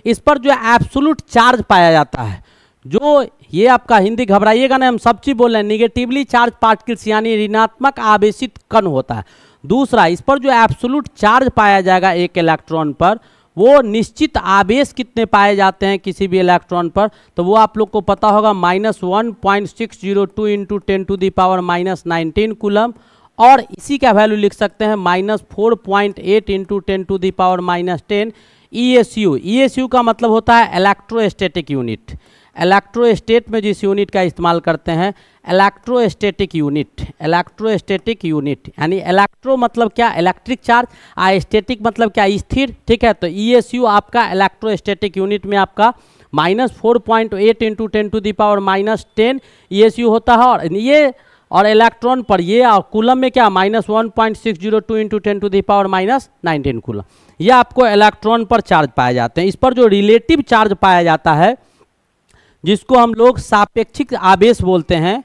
इस पर जो एब्सोल्यूट चार्ज पाया जाता है, जो ये आपका हिंदी घबराइएगा ना, हम सब चीज़ बोल रहे हैं। निगेटिवली चार्ज पार्टिकल्स यानी ऋणात्मक आवेशित कण होता है। दूसरा, इस पर जो एब्सोल्यूट चार्ज पाया जाएगा एक इलेक्ट्रॉन पर, वो निश्चित आवेश कितने पाए जाते हैं किसी भी इलेक्ट्रॉन पर, तो वो आप लोग को पता होगा -1.602 इंटू 10⁻⁻19 कूलम। और इसी का वैल्यू लिख सकते हैं -4.8 इंटू 10⁻10 ESU। ESU का मतलब होता है इलेक्ट्रोस्टैटिक यूनिट। इलेक्ट्रोस्टेट में जिस यूनिट का इस्तेमाल करते हैं, इलेक्ट्रोस्टैटिक यूनिट। इलेक्ट्रोस्टैटिक यूनिट यानी इलेक्ट्रो मतलब क्या? इलेक्ट्रिक चार्ज, स्टैटिक मतलब क्या? स्थिर, ठीक है। तो ESU आपका इलेक्ट्रोस्टैटिक यूनिट में आपका -4.8 इंटू 10⁻10 ESU होता है। और ये और इलेक्ट्रॉन पर ये, और कूलम में क्या? -1.602 इंटू 10⁻19 कूलम। ये आपको इलेक्ट्रॉन पर चार्ज पाए जाते हैं। इस पर जो रिलेटिव चार्ज पाया जाता है, जिसको हम लोग सापेक्षिक आवेश बोलते हैं,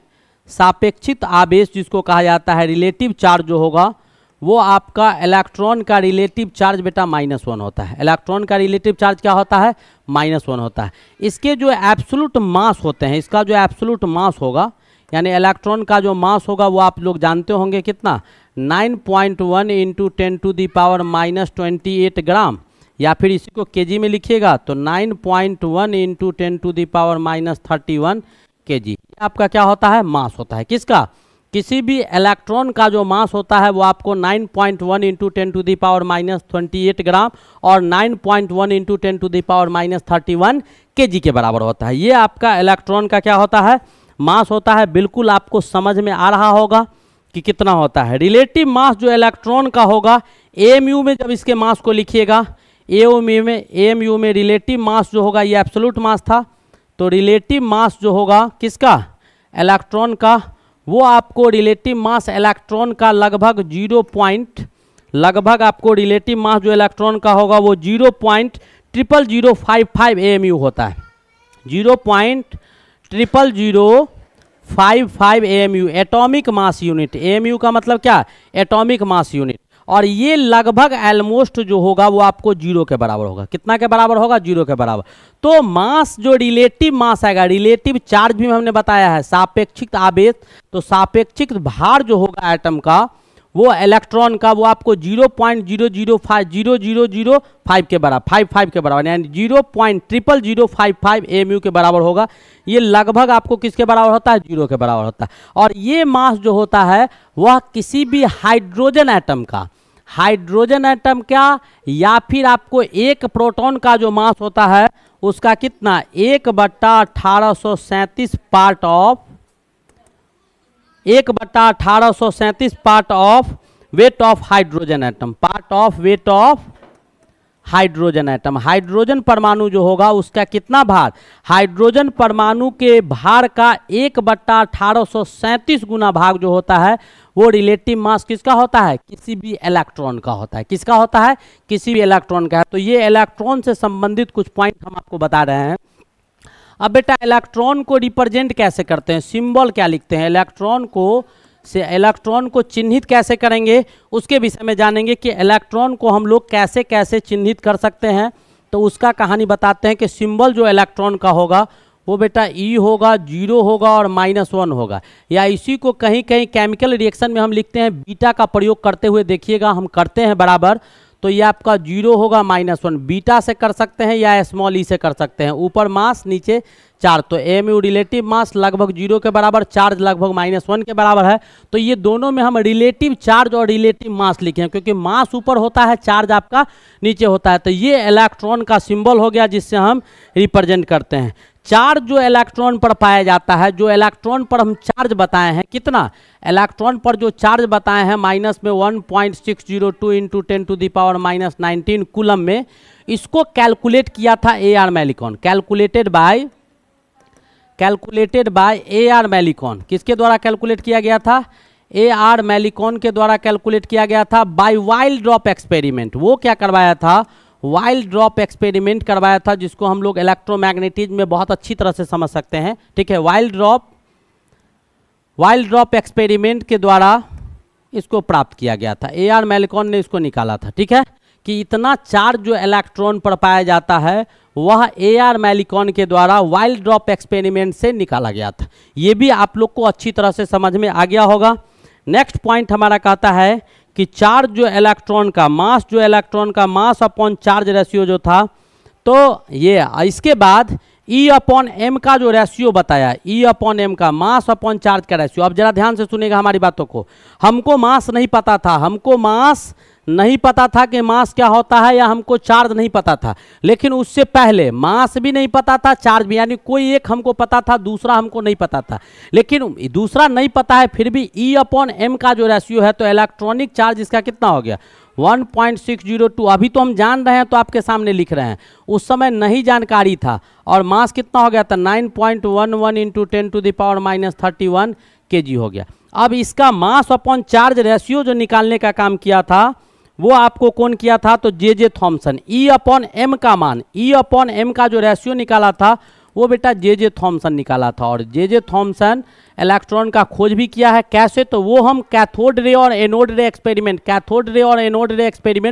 सापेक्षिक आवेश जिसको कहा जाता है, रिलेटिव चार्ज जो होगा वो आपका इलेक्ट्रॉन का रिलेटिव चार्ज बेटा -1 होता है। इलेक्ट्रॉन का रिलेटिव चार्ज क्या होता है? -1 होता है। इसके जो एब्सोल्यूट मास होते हैं, इसका जो एब्सोल्यूट मास होगा, यानी इलेक्ट्रॉन का जो मास होगा वो आप लोग जानते होंगे कितना? 9.1 इंटू 10⁻28 ग्राम, या फिर इसी को केजी में लिखिएगा तो 9.1 इंटू 10⁻31 केजी। आपका क्या होता है? मास होता है। किसका? किसी भी इलेक्ट्रॉन का जो मास होता है वो आपको 9.1 इंटू 10⁻28 ग्राम और 9.1 इंटू 10⁻31 केजी के बराबर होता है। ये आपका इलेक्ट्रॉन का क्या होता है? मास होता है। बिल्कुल आपको समझ में आ रहा होगा कि कितना होता है। रिलेटिव मास जो इलेक्ट्रॉन का होगा, AMU में जब इसके मास को लिखिएगा, AMU में रिलेटिव मास जो होगा, ये एब्सोल्यूट मास था, तो रिलेटिव मास जो होगा किसका? इलेक्ट्रॉन का, वो आपको रिलेटिव मास इलेक्ट्रॉन का लगभग लगभग आपको रिलेटिव मास जो इलेक्ट्रॉन का होगा वो 0.00055 AMU होता है। 0.00055 AMU atomic mass unit. AMU का मतलब क्या? Atomic mass unit. और ये लगभग ऑलमोस्ट जो होगा वो आपको 0 के बराबर होगा। कितना के बराबर होगा? 0 के बराबर। तो मास जो रिलेटिव मास आएगा, रिलेटिव चार्ज भी हमने बताया है, सापेक्षिक आवेश, तो सापेक्षिक भार जो होगा एटम का वो इलेक्ट्रॉन का वो आपको 0.005 के बराबर 55 के बराबर यानी 0.00055 AMU के बराबर होगा। ये लगभग आपको किसके बराबर होता है? 0 के बराबर होता है। और ये मास जो होता है वह किसी भी हाइड्रोजन एटम का, हाइड्रोजन एटम क्या या फिर आपको एक प्रोटॉन का जो मास होता है उसका कितना? 1/1837 part of 1/1837 part of weight of hydrogen atom, part of weight of hydrogen atom. Hydrogen परमाणु जो होगा उसका कितना भार? हाइड्रोजन परमाणु के भार का 1/1837 गुना भाग जो होता है वो रिलेटिव मास किसका होता है? किसी भी इलेक्ट्रॉन का होता है। किसका होता है? किसी भी इलेक्ट्रॉन का है। तो ये इलेक्ट्रॉन से संबंधित कुछ पॉइंट हम आपको बता रहे हैं। अब बेटा इलेक्ट्रॉन को रिप्रेजेंट कैसे करते हैं? सिंबल क्या लिखते हैं? इलेक्ट्रॉन को चिन्हित कैसे करेंगे उसके विषय में जानेंगे कि इलेक्ट्रॉन को हम लोग कैसे कैसे चिन्हित कर सकते हैं। तो उसका कहानी बताते हैं कि सिंबल जो इलेक्ट्रॉन का होगा वो बेटा E होगा, 0 होगा और -1 होगा। या इसी को कहीं कहीं केमिकल रिएक्शन में हम लिखते हैं बीटा का प्रयोग करते हुए, देखिएगा हम करते हैं बराबर। तो ये आपका 0 होगा -1, बीटा से कर सकते हैं या स्मॉल ई से कर सकते हैं। ऊपर मास नीचे चार्ज, तो AMU रिलेटिव मास लगभग 0 के बराबर, चार्ज लगभग -1 के बराबर है। तो ये दोनों में हम रिलेटिव चार्ज और रिलेटिव मास लिखे हैं क्योंकि मास ऊपर होता है, चार्ज आपका नीचे होता है। तो ये इलेक्ट्रॉन का सिंबल हो गया जिससे हम रिप्रेजेंट करते हैं। चार्ज जो इलेक्ट्रॉन पर पाया जाता है, जो इलेक्ट्रॉन पर हम चार्ज बताए हैं, कितना इलेक्ट्रॉन पर जो चार्ज बताए हैं माइनस में 1.602 इंटू 10⁻⁻19 कूलम में, इसको कैलकुलेट किया था AR Millikan. Calculated by AR Millikan. किसके द्वारा कैलकुलेट किया गया था? AR मैलिकॉन के द्वारा कैलकुलेट किया गया था बाय वाइल्ड ड्रॉप एक्सपेरिमेंट। वो क्या करवाया था? वाइल्ड ड्रॉप एक्सपेरिमेंट करवाया था, जिसको हम लोग इलेक्ट्रोमैग्नेटिज्म में बहुत अच्छी तरह से समझ सकते हैं। ठीक है, वाइल्ड ड्रॉप एक्सपेरिमेंट के द्वारा इसको प्राप्त किया गया था। AR मैलिकॉन ने इसको निकाला था। ठीक है, कि इतना चार्ज जो इलेक्ट्रॉन पर पाया जाता है वह AR मैलिकॉन के द्वारा वाइल्ड ड्रॉप एक्सपेरिमेंट से निकाला गया था। ये भी आप लोग को अच्छी तरह से समझ में आ गया होगा। नेक्स्ट पॉइंट हमारा कहता है कि चार्ज जो इलेक्ट्रॉन का मास, जो इलेक्ट्रॉन का मास अपॉन चार्ज रेशियो जो था, तो ये इसके बाद E/m का जो रेशियो बताया, E/m का मास अपॉन चार्ज का रेशियो। अब जरा ध्यान से सुनिएगा हमारी बातों को। हमको मास नहीं पता था, कि मास क्या होता है, या हमको चार्ज नहीं पता था। लेकिन उससे पहले मास भी नहीं पता था, चार्ज भी, यानी कोई एक हमको पता था, दूसरा हमको नहीं पता था। लेकिन दूसरा नहीं पता है, फिर भी E/m का जो रेशियो है, तो इलेक्ट्रॉनिक चार्ज इसका कितना हो गया? 1.602। अभी तो हम जान रहे हैं तो आपके सामने लिख रहे हैं, उस समय नहीं जानकारी था। और मास कितना हो गया था? 9.11 इंटू 10⁻⁻31 kg हो गया। अब इसका मास अपॉन चार्ज रेशियो जो निकालने का काम किया था वो आपको कौन किया था? तो J.J. थॉमसन। E/m का मान, E/m का जो रेशियो निकाला था वो बेटा J.J. थॉमसन निकाला था। और J.J. थॉमसन इलेक्ट्रॉन का खोज भी किया है। कैसे? तो वो हम कैथोड रे और एनोड रे एक्सपेरिमेंट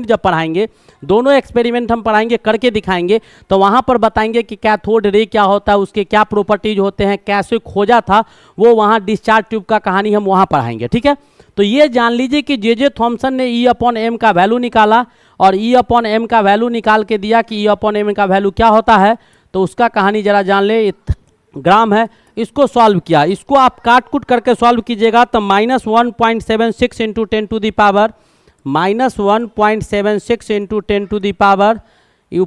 जब पढ़ाएंगे, दोनों एक्सपेरिमेंट हम पढ़ाएंगे, करके दिखाएंगे, तो वहाँ पर बताएंगे कि कैथोड रे क्या होता है, उसके क्या प्रॉपर्टीज होते हैं, कैसे खोजा था वो, वहाँ डिस्चार्ज ट्यूब का कहानी हम वहाँ पढ़ाएंगे। ठीक है, तो ये जान लीजिए कि J.J. थॉमसन ने E/m का वैल्यू निकाला और E/m का वैल्यू निकाल के दिया कि E/m का वैल्यू क्या होता है। तो उसका कहानी जरा जान ले। ग्राम है, इसको सॉल्व किया, इसको आप काट कूट करके सॉल्व कीजिएगा तो -1.76 इंटू 10⁻,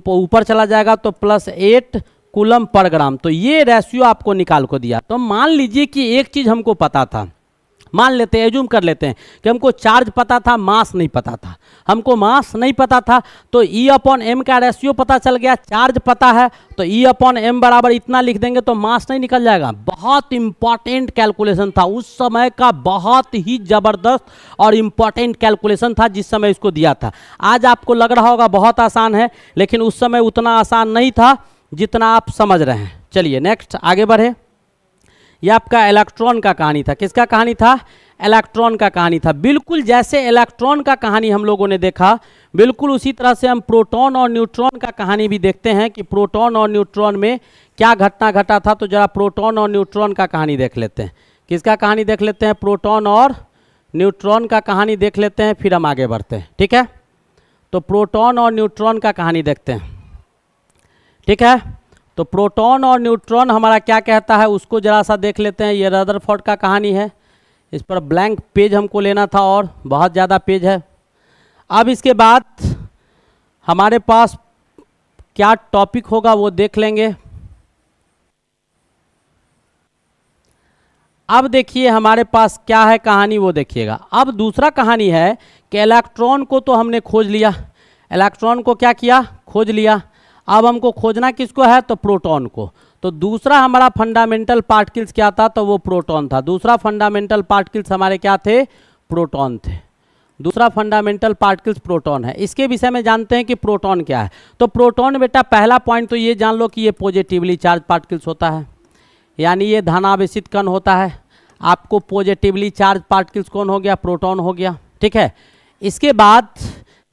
ऊपर चला जाएगा तो +8 कूलम पर ग्राम। तो ये रेशियो आपको निकाल को दिया। तो मान लीजिए कि एक चीज़ हमको पता था, मान लेते हैं, एज्यूम कर लेते हैं कि हमको चार्ज पता था, मास नहीं पता था। हमको मास नहीं पता था तो E अपॉन m का रेशियो पता चल गया, चार्ज पता है तो E अपॉन m बराबर इतना लिख देंगे तो मास नहीं निकल जाएगा। बहुत इंपॉर्टेंट कैलकुलेशन था उस समय का, बहुत ही जबरदस्त और इंपॉर्टेंट कैलकुलेशन था जिस समय इसको दिया था। आज आपको लग रहा होगा बहुत आसान है, लेकिन उस समय उतना आसान नहीं था जितना आप समझ रहे हैं। चलिए नेक्स्ट आगे बढ़े। यह आपका इलेक्ट्रॉन का कहानी था। किसका कहानी था? इलेक्ट्रॉन का कहानी था। बिल्कुल जैसे इलेक्ट्रॉन का कहानी हम लोगों ने देखा, बिल्कुल उसी तरह से हम प्रोटॉन और न्यूट्रॉन का कहानी भी देखते हैं कि प्रोटॉन और न्यूट्रॉन में क्या घटना घटा था। तो जरा प्रोटॉन और न्यूट्रॉन का कहानी देख लेते हैं। किसका कहानी देख लेते हैं? प्रोटॉन और न्यूट्रॉन का कहानी देख लेते हैं, फिर हम आगे बढ़ते हैं। ठीक है, तो प्रोटॉन और न्यूट्रॉन का कहानी देखते हैं। ठीक है, तो प्रोटॉन और न्यूट्रॉन हमारा क्या कहता है उसको जरा सा देख लेते हैं। ये रदरफोर्ड का कहानी है, इस पर ब्लैंक पेज हमको लेना था और बहुत ज़्यादा पेज है। अब इसके बाद हमारे पास क्या टॉपिक होगा वो देख लेंगे। अब देखिए हमारे पास क्या है कहानी वो देखिएगा। अब दूसरा कहानी है कि इलेक्ट्रॉन को तो हमने खोज लिया, इलेक्ट्रॉन को क्या किया? खोज लिया। अब हमको खोजना किसको है? तो प्रोटॉन को। तो दूसरा हमारा फंडामेंटल पार्टिकल्स क्या था? तो वो प्रोटॉन था। दूसरा फंडामेंटल पार्टिकल्स हमारे क्या थे? प्रोटॉन थे। दूसरा फंडामेंटल पार्टिकल्स प्रोटॉन है। इसके विषय में जानते हैं कि प्रोटॉन क्या है। तो प्रोटॉन बेटा पहला पॉइंट तो ये जान लो कि ये पॉजिटिवली चार्ज पार्टिकल्स होता है, यानी ये धनावेशित कण होता है। आपको पॉजिटिवली चार्ज पार्टिकल्स कौन हो गया? प्रोटॉन हो गया। ठीक है, इसके बाद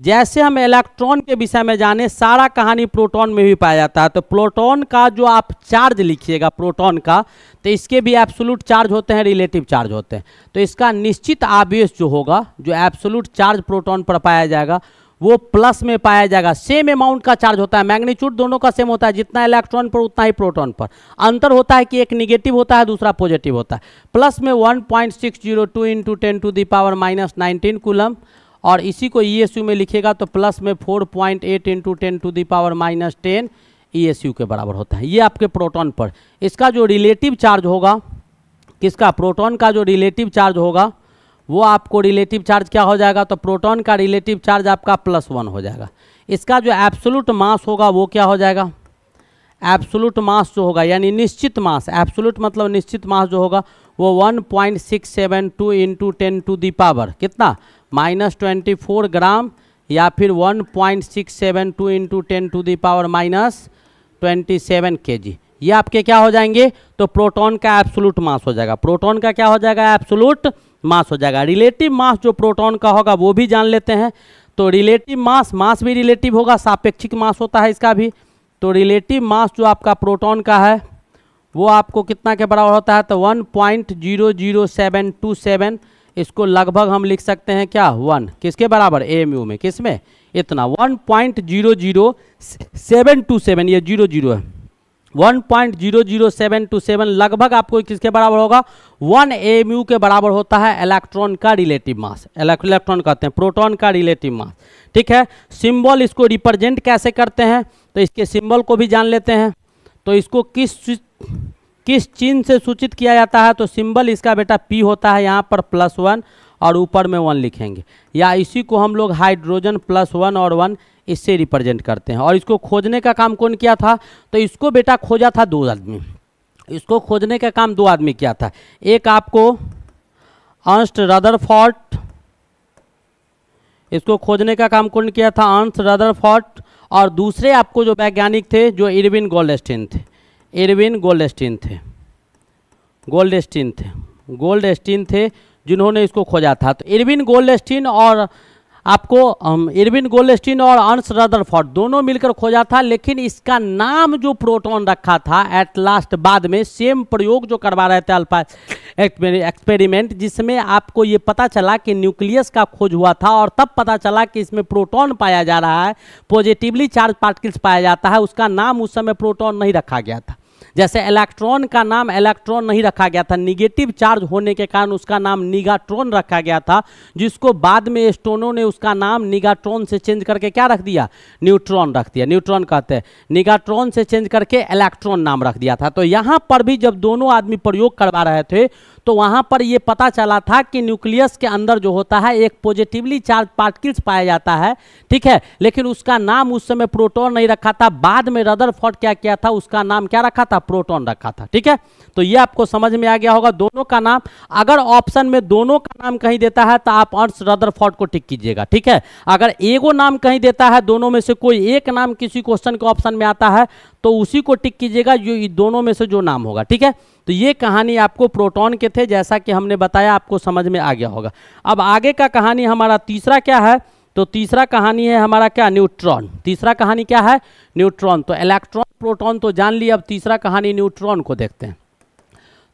जैसे हम इलेक्ट्रॉन के विषय में जाने, सारा कहानी प्रोटॉन में भी पाया जाता है। तो प्रोटॉन का जो आप चार्ज लिखिएगा प्रोटॉन का, तो इसके भी एब्सोल्यूट चार्ज होते हैं, रिलेटिव चार्ज होते हैं। तो इसका निश्चित आवेश जो होगा, जो एब्सोल्यूट चार्ज प्रोटॉन पर पाया जाएगा वो प्लस में पाया जाएगा। सेम अमाउंट का चार्ज होता है, मैग्नीट्यूड दोनों का सेम होता है, जितना इलेक्ट्रॉन पर उतना ही प्रोटॉन पर। अंतर होता है कि एक निगेटिव होता है, दूसरा पॉजिटिव होता है। प्लस में 1.602 इंटू 10⁻⁻19 कूलम, और इसी को ESU में लिखेगा तो प्लस में 4.8 इंटू 10⁻⁻10 ESU के बराबर होता है। ये आपके प्रोटॉन पर। इसका जो रिलेटिव चार्ज होगा, किसका? प्रोटॉन का जो रिलेटिव चार्ज होगा वो आपको रिलेटिव चार्ज क्या हो जाएगा? तो प्रोटॉन का रिलेटिव चार्ज आपका +1 हो जाएगा। इसका जो एब्सोल्यूट मास होगा वो क्या हो जाएगा? एब्सोल्यूट मास जो होगा, यानी निश्चित मास, एब्सोल्यूट मतलब निश्चित मास जो होगा वो 1.672 इंटू 10⁻, कितना? -24 ग्राम, या फिर 1.672 इंटू 10⁻⁻27 kg। ये आपके क्या हो जाएंगे? तो प्रोटॉन का एब्सोल्यूट मास हो जाएगा। प्रोटॉन का क्या हो जाएगा? एब्सोल्यूट मास हो जाएगा। रिलेटिव मास जो प्रोटॉन का होगा वो भी जान लेते हैं। तो रिलेटिव मास, मास भी रिलेटिव होगा, सापेक्षिक मास होता है इसका भी। तो रिलेटिव मास जो आपका प्रोटॉन का है वो आपको कितना के बराबर होता है? तो 1.00727। इसको लगभग हम लिख सकते हैं क्या? 1। किसके बराबर? AMU में। किस में? इतना 1.00727, ये 00 है। 1.00727 लगभग आपको किसके बराबर होगा? 1 AMU के बराबर होता है इलेक्ट्रॉन का रिलेटिव मास। इलेक्ट्रॉन कहते हैं प्रोटॉन का रिलेटिव मास। ठीक है, सिंबल इसको रिप्रेजेंट कैसे करते हैं तो इसके सिंबल को भी जान लेते हैं। तो इसको किस चिन्ह से सूचित किया जाता है? तो सिंबल इसका बेटा P होता है, यहाँ पर +1 और ऊपर में 1 लिखेंगे, या इसी को हम लोग हाइड्रोजन +1 और 1 इससे रिप्रेजेंट करते हैं। और इसको खोजने का काम कौन किया था? तो इसको बेटा खोजा था 2 आदमी। इसको खोजने का काम 2 आदमी किया था। एक आपको अर्नस्ट रदरफोर्ड, इसको खोजने का काम कौन किया था? Ernst Rutherford. और दूसरे आपको जो वैज्ञानिक थे जो इरविन गोल्डस्टीन थे, इरविन गोल्डस्टीन थे जिन्होंने इसको खोजा था। तो इरविन गोल्डस्टीन और अर्नस्ट रदरफोर्ड दोनों मिलकर खोजा था, लेकिन इसका नाम जो प्रोटॉन रखा था एट लास्ट बाद में सेम प्रयोग जो करवा रहे थे अल्फा एक्सपेरिमेंट, जिसमें आपको ये पता चला कि न्यूक्लियस का खोज हुआ था और तब पता चला कि इसमें प्रोटॉन पाया जा रहा है, पॉजिटिवली चार्ज पार्टिकल्स पाया जाता है। उसका नाम उस समय प्रोटॉन नहीं रखा गया था। जैसे इलेक्ट्रॉन का नाम इलेक्ट्रॉन नहीं रखा गया था, निगेटिव चार्ज होने के कारण उसका नाम निगाट्रॉन रखा गया था, जिसको बाद में स्टोनो ने उसका नाम निगाट्रॉन से चेंज करके क्या रख दिया? न्यूट्रॉन रख दिया। न्यूट्रॉन कहते हैं, निगाट्रॉन से चेंज करके इलेक्ट्रॉन नाम रख दिया था। तो यहाँ पर भी जब दोनों आदमी प्रयोग करवा रहे थे तो वहाँ पर ये पता चला था कि न्यूक्लियस के अंदर जो होता है एक पॉजिटिवली चार्ज पार्टिकल्स पाया जाता है, ठीक है, लेकिन उसका नाम उस समय प्रोटॉन नहीं रखा था। बाद में रदरफोर्ड क्या किया था, उसका नाम क्या रखा था, प्रोटॉन रखा था, ठीक है। तो ये आपको समझ में आ गया होगा दोनों का नाम। अगर ऑप्शन में दोनों का नाम कहीं देता है तो आप अर्न्स्ट रदरफोर्ड को टिक कीजिएगा, ठीक है। अगर एगो नाम कहीं देता है, दोनों में से कोई एक नाम किसी क्वेश्चन के ऑप्शन में आता है तो उसी को टिक कीजिएगा, जो दोनों में से जो नाम होगा, ठीक है। तो ये कहानी आपको प्रोटॉन के थे, जैसा कि हमने बताया, आपको समझ में आ गया होगा। अब आगे का कहानी हमारा तीसरा क्या है, तो तीसरा कहानी है हमारा क्या, न्यूट्रॉन। तीसरा कहानी क्या है, न्यूट्रॉन। तो इलेक्ट्रॉन प्रोटॉन तो जान ली, अब तीसरा कहानी न्यूट्रॉन को देखते हैं।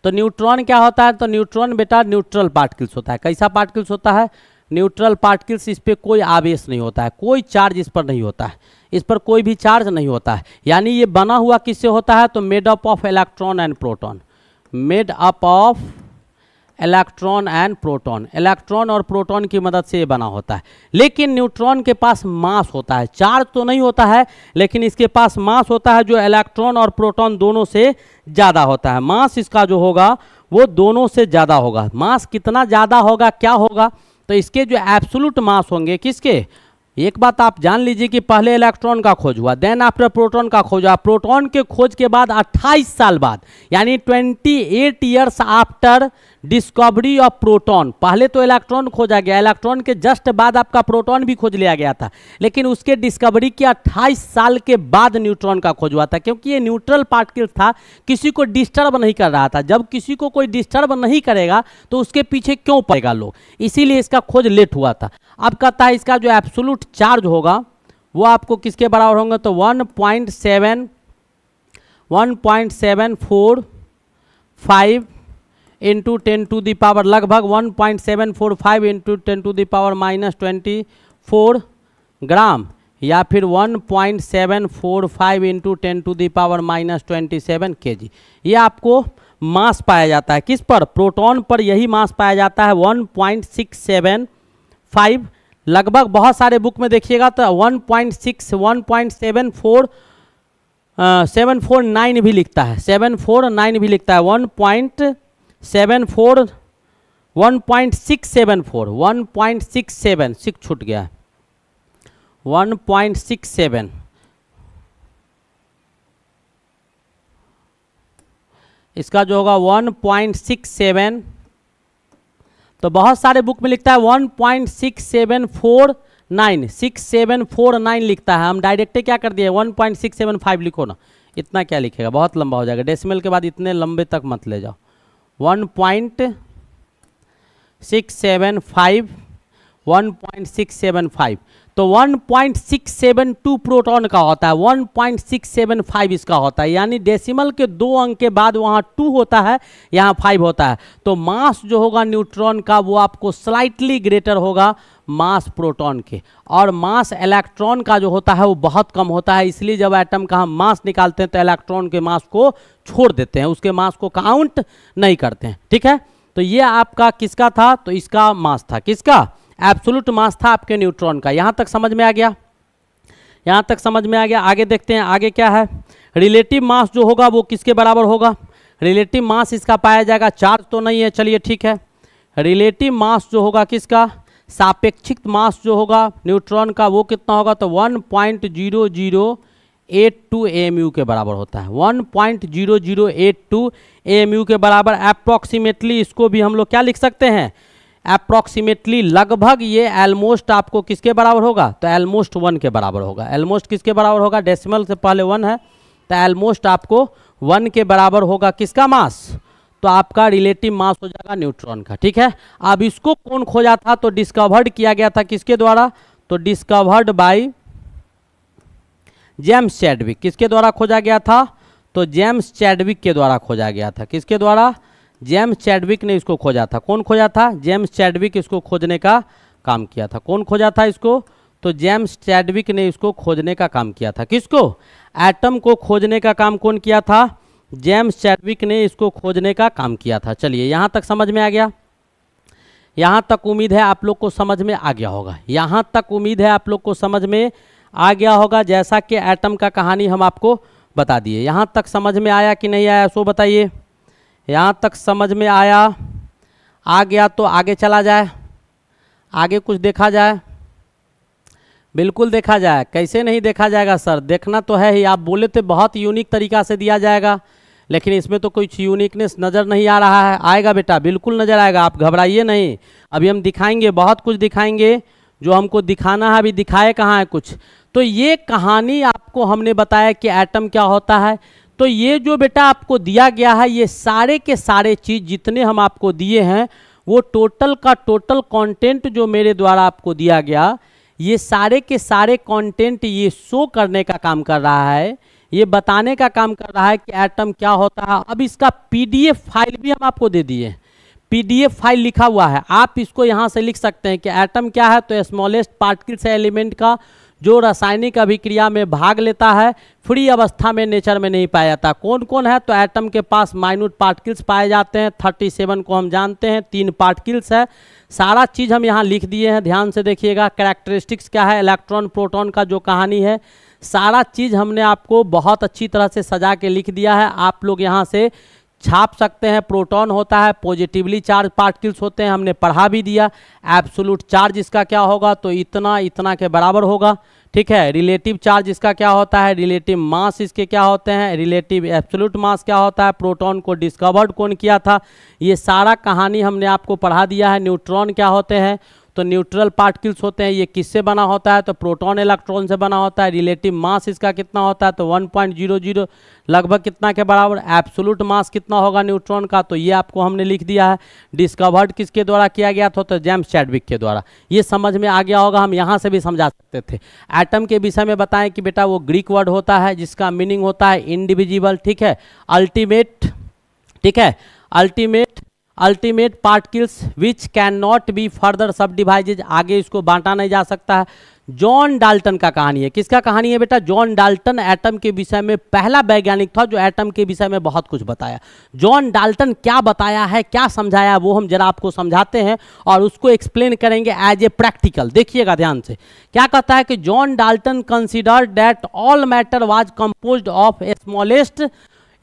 तो न्यूट्रॉन क्या होता है, तो न्यूट्रॉन बेटा न्यूट्रल पार्टिकल्स होता है। कैसा पार्टिकल्स होता है, न्यूट्रल पार्टिकल्स। इस पर कोई आवेश नहीं होता है, कोई चार्ज इस पर नहीं होता है, इस पर कोई भी चार्ज नहीं होता है। यानी ये बना हुआ किससे होता है, तो made up of electron and proton, made up of electron and proton. Electron और प्रोटॉन की मदद से ये बना होता है। लेकिन न्यूट्रॉन के पास मास होता है, चार्ज तो नहीं होता है, लेकिन इसके पास मास होता है जो इलेक्ट्रॉन और प्रोटॉन दोनों से ज़्यादा होता है। मास इसका जो होगा वो दोनों से ज़्यादा होगा। मास कितना ज़्यादा होगा, क्या होगा, तो इसके जो एब्सोल्यूट मास होंगे, किसके, एक बात आप जान लीजिए कि पहले इलेक्ट्रॉन का खोज हुआ, देन आफ्टर प्रोटॉन का खोज हुआ। प्रोटॉन के खोज के बाद 28 साल बाद, यानी 28 years after discovery of proton, पहले तो इलेक्ट्रॉन खोजा गया, इलेक्ट्रॉन के जस्ट बाद आपका प्रोटॉन भी खोज लिया गया था, लेकिन उसके डिस्कवरी के 28 साल के बाद न्यूट्रॉन का खोज हुआ था, क्योंकि ये न्यूट्रल पार्टिकल था, किसी को डिस्टर्ब नहीं कर रहा था। जब किसी को कोई डिस्टर्ब नहीं करेगा तो उसके पीछे क्यों पड़ेगा लोग, इसीलिए इसका खोज लेट हुआ था। अब कहता है इसका जो एब्सोल्यूट चार्ज होगा वो आपको किसके बराबर होंगे, तो 1.745 इंटू 10 टू दी पावर, लगभग 1.745 into 10 to the power -24 gram, या फिर 1.745 into 10 to the power -27 kg। ये आपको मास पाया जाता है किस पर, प्रोटॉन पर यही मास पाया जाता है 1.675 लगभग। बहुत सारे बुक में देखिएगा तो 1.749 भी लिखता है, 749 भी लिखता है, 1.6 छूट गया, 1.67, इसका जो होगा 1.67, तो बहुत सारे बुक में लिखता है 1.6749 लिखता है। हम डायरेक्ट क्या कर दिए 1.675 लिखो ना, इतना क्या लिखेगा, बहुत लंबा हो जाएगा। डेसिमल के बाद इतने लंबे तक मत ले जाओ। 1.675 1.675, तो 1.672 प्रोटॉन का होता है, 1.675 इसका होता है, यानी डेसिमल के 2 अंक के बाद वहाँ 2 होता है, यहाँ 5 होता है। तो मास जो होगा न्यूट्रॉन का वो आपको स्लाइटली ग्रेटर होगा मास प्रोटॉन के, और मास इलेक्ट्रॉन का जो होता है वो बहुत कम होता है। इसलिए जब एटम का हम मास निकालते हैं तो इलेक्ट्रॉन के मास को छोड़ देते हैं, उसके मास को काउंट नहीं करते हैं, ठीक है। तो ये आपका किसका था, तो इसका मास था, किसका, एब्सोल्यूट मास था आपके न्यूट्रॉन का। यहाँ तक समझ में आ गया, यहाँ तक समझ में आ गया। आगे देखते हैं, आगे क्या है, रिलेटिव मास जो होगा वो किसके बराबर होगा, रिलेटिव मास इसका पाया जाएगा, चार्ज तो नहीं है, चलिए ठीक है। रिलेटिव मास जो होगा किसका, सापेक्षिक मास जो होगा न्यूट्रॉन का वो कितना होगा, तो 1.0082 AMU के बराबर होता है, 1.0082 AMU के बराबर। अप्रॉक्सीमेटली इसको भी हम लोग क्या लिख सकते हैं, अप्रॉक्सीमेटली, लगभग ये ऑलमोस्ट आपको किसके बराबर होगा, तो ऑलमोस्ट 1 के बराबर होगा। ऑलमोस्ट किसके बराबर होगा, डेसिमल से पहले 1 है, तो ऑलमोस्ट आपको 1 के बराबर होगा किसका मास, तो आपका रिलेटिव मास हो जाएगा न्यूट्रॉन का, ठीक है। अब इसको कौन खोजा था, तो डिस्कवर्ड किया गया था किसके द्वारा, तो डिस्कवर्ड बाय जेम्स चैडविक। किसके द्वारा खोजा गया था, तो जेम्स चैडविक के द्वारा खोजा गया था। किसके द्वारा, जेम्स चैडविक ने इसको खोजा था। कौन खोजा था, जेम्स चैडविक इसको खोजने का काम किया था। कौन खोजा था इसको, तो जेम्स चैडविक ने इसको खोजने का काम किया था। किसको, एटम को खोजने का काम कौन किया था, जेम्स चैडविक ने इसको खोजने का काम किया था। चलिए यहाँ तक समझ में आ गया, यहाँ तक उम्मीद है आप लोग को समझ में आ गया होगा, यहाँ तक उम्मीद है आप लोग को समझ में आ गया होगा। जैसा कि एटम का कहानी हम आपको बता दिए, यहाँ तक समझ में आया कि नहीं आया, सो बताइए। यहाँ तक समझ में आया आ गया तो आगे चला जाए, आगे कुछ देखा जाए, बिल्कुल देखा जाए, कैसे नहीं देखा जाएगा सर, देखना तो है ही। आप बोले थे बहुत यूनिक तरीका से दिया जाएगा, लेकिन इसमें तो कुछ यूनिकनेस नज़र नहीं आ रहा है। आएगा बेटा, बिल्कुल नज़र आएगा, आप घबराइए नहीं। अभी हम दिखाएंगे, बहुत कुछ दिखाएंगे, जो हमको दिखाना है अभी दिखाए कहाँ है कुछ। तो ये कहानी आपको हमने बताया कि एटम क्या होता है। तो ये जो बेटा आपको दिया गया है, ये सारे के सारे चीज़ जितने हम आपको दिए हैं, वो टोटल का टोटल कंटेंट जो मेरे द्वारा आपको दिया गया, ये सारे के सारे कंटेंट ये शो करने का काम कर रहा है, ये बताने का काम कर रहा है कि एटम क्या होता है। अब इसका पीडीएफ फाइल भी हम आपको दे दिए, पीडीएफ फाइल लिखा हुआ है, आप इसको यहाँ से लिख सकते हैं कि एटम क्या है। तो स्मॉलेस्ट पार्टिकल्स है एलिमेंट का, जो रासायनिक अभिक्रिया में भाग लेता है, फ्री अवस्था में नेचर में नहीं पाया जाता। कौन कौन है? तो एटम के पास माइन्यूट पार्टिकल्स पाए जाते हैं, 37 को हम जानते हैं, 3 पार्टिकल्स है। सारा चीज़ हम यहाँ लिख दिए हैं, ध्यान से देखिएगा। कैरेक्टरिस्टिक्स क्या है, इलेक्ट्रॉन प्रोटॉन का जो कहानी है, सारा चीज़ हमने आपको बहुत अच्छी तरह से सजा के लिख दिया है। आप लोग यहाँ से छाप सकते हैं। प्रोटॉन होता है पॉजिटिवली चार्ज पार्टिकल्स होते हैं, हमने पढ़ा भी दिया। एब्सोल्यूट चार्ज इसका क्या होगा, तो इतना इतना के बराबर होगा, ठीक है। रिलेटिव चार्ज इसका क्या होता है, रिलेटिव मास इसके क्या होते हैं, रिलेटिव एब्सोल्यूट मास क्या होता है, प्रोटॉन को डिस्कवर्ड कौन किया था, ये सारा कहानी हमने आपको पढ़ा दिया है। न्यूट्रॉन क्या होते हैं, तो न्यूट्रल पार्टिकल्स होते हैं, ये किससे बना होता है, तो प्रोटॉन इलेक्ट्रॉन से बना होता है। रिलेटिव मास इसका कितना होता है, तो 1.00 लगभग कितना के बराबर। एब्सोल्यूट मास कितना होगा न्यूट्रॉन का, तो ये आपको हमने लिख दिया है। डिस्कवर्ड किसके द्वारा किया गया था, तो जेम्स चैडविक के द्वारा। ये समझ में आ गया होगा, हम यहाँ से भी समझा सकते थे। एटम के विषय में बताएं कि बेटा वो ग्रीक वर्ड होता है जिसका मीनिंग होता है इंडिविजिबल, ठीक है, अल्टीमेट, ठीक है, ultimate particles which can not be further सब डिवाइडेड, आगे इसको बांटा नहीं जा सकता है। जॉन डाल्टन का कहानी है, किसका कहानी है बेटा, जॉन डाल्टन एटम के विषय में पहला वैज्ञानिक था जो एटम के विषय में बहुत कुछ बताया। जॉन डाल्टन क्या बताया है, क्या समझाया, वो हम जरा आपको समझाते हैं और उसको एक्सप्लेन करेंगे एज ए प्रैक्टिकल। देखिएगा ध्यान से, क्या कहता है कि John Dalton considered that all matter was composed of smallest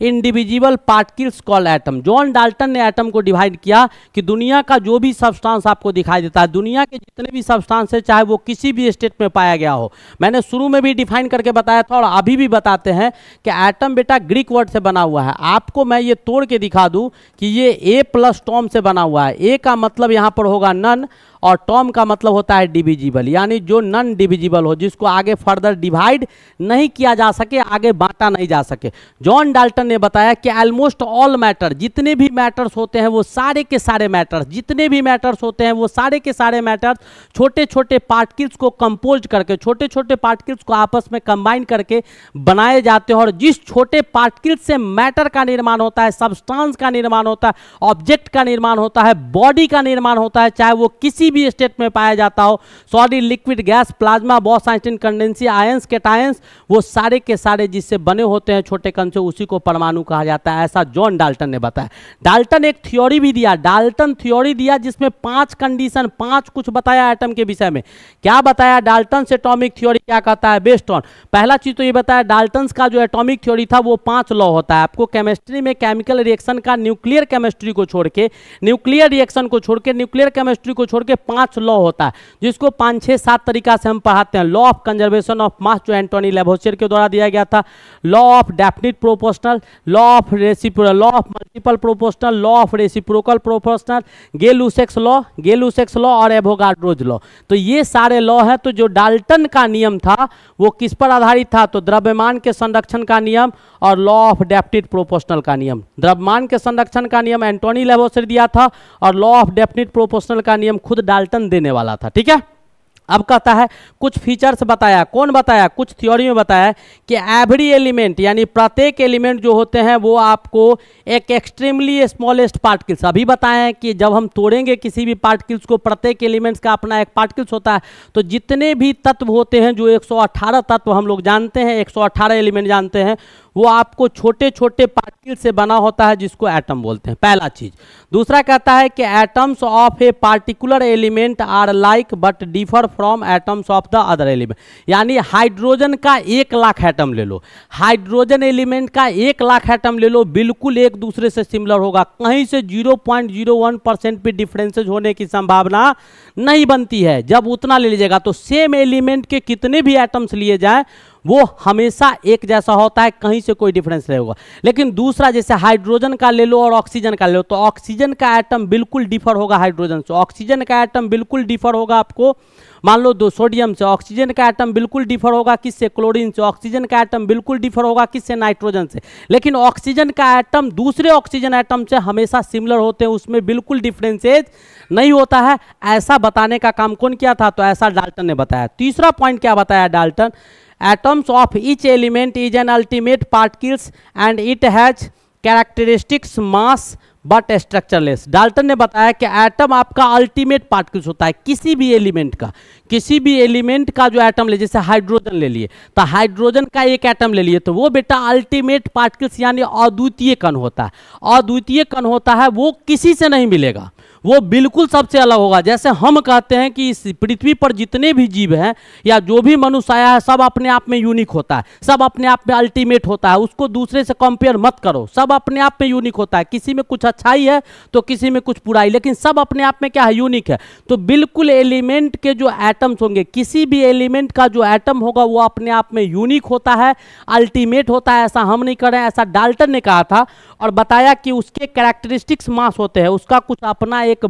individual particles called atom. John Dalton ने एटम को डिवाइड किया कि दुनिया का जो भी सब्सटेंस आपको दिखाई देता है, दुनिया के जितने भी सब्सटेंस है, चाहे वो किसी भी स्टेट में पाया गया हो, मैंने शुरू में भी डिफाइन करके बताया था और अभी भी बताते हैं कि एटम बेटा ग्रीक वर्ड से बना हुआ है। आपको मैं ये तोड़ के दिखा दूं कि ये ए प्लस टॉम से बना हुआ है। ए का मतलब यहाँ पर होगा नन और टॉम का मतलब होता है डिविजिबल, यानी जो नन डिविजिबल हो, जिसको आगे फर्दर डिवाइड नहीं किया जा सके, आगे बांटा नहीं जा सके। जॉन डाल्टन ने बताया कि ऑलमोस्ट ऑल मैटर, जितने भी मैटर्स होते हैं वो सारे के सारे मैटर्स, जितने भी मैटर्स होते हैं वो सारे के सारे मैटर्स छोटे छोटे पार्टिकल्स को कंपोज करके, छोटे छोटे पार्टिकल्स को आपस में कंबाइन करके बनाए जाते हैं। और जिस छोटे पार्टिकल्स से मैटर का निर्माण होता है, सब्सटेंस का निर्माण होता है, ऑब्जेक्ट का निर्माण होता है, बॉडी का निर्माण होता है, चाहे वो किसी भी स्टेट में पाया जाता हो, solid, liquid, gas, plasma, Bose, Einstein, condensate, ions, cations, वो सारे के सारे जिससे बने होते हैं छोटे कण से, उसी को परमाणु कहा जाता है। ऐसा जॉन डाल्टन ने बताया। डाल्टन एक थ्योरी भी दिया, डाल्टन थ्योरी दिया जिसमें 5 कंडीशन, 5 कुछ बताया एटम के विषय में। क्या बताया डाल्टन से एटॉमिक थ्योरी क्या कहता है, बेस्ड ऑन, पहला चीज तो ये बताया डाल्टन का जो एटॉमिक थ्योरी था वो 5 लॉ होता है। आपको केमिस्ट्री में केमिकल रिएक्शन का न्यूक्लियर केमिस्ट्री को छोड़ के, न्यूक्लियर रिएक्शन को छोड़ के, न्यूक्लियर केमिस्ट्री को छोड़ के 5 लॉ होता है, जिसको 5, 6, 7 तरीका से हम पढ़ाते हैं। Law of conservation of mass जो एंटोनी लेवोसियर के द्वारा दिया गया था, law of definite proportional, law of multiple proportional, law of reciprocal proportional, Gay Lussac's law और एवोगाड्रोज लॉ। तो ये सारे लॉ है। तो जो डाल्टन का नियम था वो किस पर आधारित था, तो द्रव्यमान के संरक्षण का नियम और लॉ ऑफ डेफिनिट प्रोपोर्शनल का नियम। द्रव्यमान के संरक्षण का नियम एंटोनी लेवोसियर दिया था और लॉ ऑफ डेफिनिट प्रोपोर्शनल का नियम खुद डाल्टन देने वाला था, ठीक है। अब कहता है कुछ फीचर्स बताया, कौन बताया, कुछ थ्योरी में बताया कि एवरी एलिमेंट, यानी प्रत्येक एलिमेंट जो होते हैं वो आपको एक एक्सट्रीमली स्मॉलेस्ट पार्टिकल्स, अभी बताएं कि जब हम तोड़ेंगे किसी भी पार्टिकल्स को, प्रत्येक एलिमेंट्स का अपना एक पार्टिकल्स होता है। तो जितने भी तत्व होते हैं, जो 118 तत्व हम लोग जानते हैं, 118 एलिमेंट जानते हैं, वो आपको छोटे छोटे पार्टिकल्स पार्टिकल से बना होता है जिसको एटम बोलते हैं, पहला चीज। दूसरा कहता है कि atoms of a particular element are like but differ from atoms of the other element. यानी हाइड्रोजन का 1,00,000 एटम ले लो, हाइड्रोजन एलिमेंट का 1,00,000 एटम ले लो, बिल्कुल एक दूसरे से सिमिलर होगा, कहीं से 0.01% भी डिफरेंसेज होने की संभावना नहीं बनती है। जब उतना ले लीजिएगा तो सेम एलिमेंट के कितने भी एटम्स लिए जाएं वो हमेशा एक जैसा होता है, कहीं से कोई डिफरेंस नहीं होगा। लेकिन दूसरा जैसे हाइड्रोजन का ले लो और ऑक्सीजन का ले लो, तो ऑक्सीजन का एटम बिल्कुल डिफर होगा हाइड्रोजन से, ऑक्सीजन का एटम बिल्कुल डिफर होगा आपको मान लो 2 सोडियम से, ऑक्सीजन का एटम बिल्कुल डिफर होगा किससे, क्लोरीन से, ऑक्सीजन का एटम बिल्कुल डिफर होगा किससे, नाइट्रोजन से। लेकिन ऑक्सीजन का एटम दूसरे ऑक्सीजन एटम से हमेशा सिमिलर होते हैं, उसमें बिल्कुल डिफरेंसेज नहीं होता है। ऐसा बताने का काम कौन किया था, तो ऐसा डाल्टन ने बताया। तीसरा पॉइंट क्या बताया Dalton, atoms of each element is an ultimate particles and it has characteristics mass but structureless। Dalton ने बताया कि एटम आपका अल्टीमेट पार्टिकल्स होता है किसी भी एलिमेंट का, किसी भी एलिमेंट का जो एटम ले, जैसे हाइड्रोजन ले लिए तो हाइड्रोजन का एक एटम ले लिए तो वो बेटा अल्टीमेट पार्टिकल्स यानी अद्वितीय कण होता है। अद्वितीय कण होता है वो किसी से नहीं मिलेगा, वो बिल्कुल सबसे अलग होगा। जैसे हम कहते हैं कि इस पृथ्वी पर जितने भी जीव हैं या जो भी मनुष्य आया है सब अपने आप में यूनिक होता है, सब अपने आप में अल्टीमेट होता है, उसको दूसरे से कंपेयर मत करो, सब अपने आप में यूनिक होता है। किसी में कुछ अच्छाई है तो किसी में कुछ बुराई, लेकिन सब अपने आप में क्या है, यूनिक है। तो बिल्कुल एलिमेंट के जो एटम्स होंगे, किसी भी एलिमेंट का जो एटम होगा वो अपने आप में यूनिक होता है, अल्टीमेट होता है। ऐसा हम नहीं कर रहे हैं, ऐसा डाल्टन ने कहा था और बताया कि उसके कैरेक्टरिस्टिक्स मास होते हैं, उसका कुछ अपना एक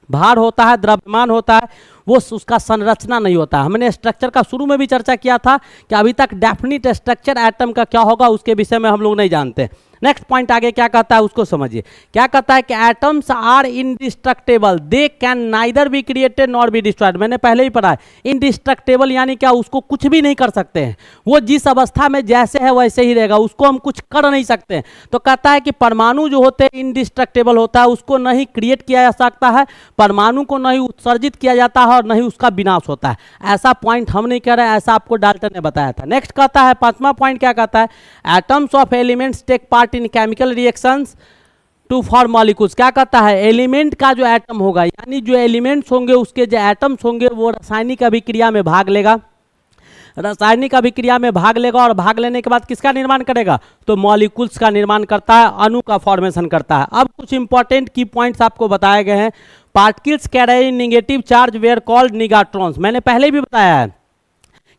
भार होता है, द्रव्यमान होता है, वो उसका संरचना नहीं होता है। हमने स्ट्रक्चर का शुरू में भी चर्चा किया था कि अभी तक डेफिनिट स्ट्रक्चर एटम का क्या होगा उसके विषय में हम लोग नहीं जानते। नेक्स्ट पॉइंट आगे क्या कहता है उसको समझिए। क्या कहता है कि atoms are indestructible, they can neither be created nor be destroyed. मैंने पहले ही पढ़ा है इनडिस्ट्रक्टेबल यानी क्या, उसको कुछ भी नहीं कर सकते हैं, वो जिस अवस्था में जैसे है वैसे ही रहेगा, उसको हम कुछ कर नहीं सकते हैं। तो कहता है कि परमाणु जो होते हैं इनडिस्ट्रक्टेबल होता है, उसको नहीं क्रिएट किया जा सकता है, परमाणु को नहीं उत्सर्जित किया जाता है और नहीं उसका विनाश होता है। ऐसा पॉइंट हम नहीं कह रहे, ऐसा आपको डाल्टन ने बताया था। नेक्स्ट कहता है, पांचवा पॉइंट क्या कहता है, atoms of elements take part in chemical reactions to form molecules. क्या कहता है, एलिमेंट का जो एटम होगा यानी जो एलिमेंट्स होंगे उसके जो एटम्स होंगे वो रासायनिक अभिक्रिया में भाग लेगा, रासायनिक अभिक्रिया में भाग लेगा और भाग लेने के बाद किसका निर्माण करेगा, तो मॉलिक्यूल्स का निर्माण करता है, अणु का फॉर्मेशन करता है। अब कुछ इंपॉर्टेंट की पॉइंट्स आपको बताए गए हैं। Particles carry negative charge were called negatrons. मैंने पहले भी बताया है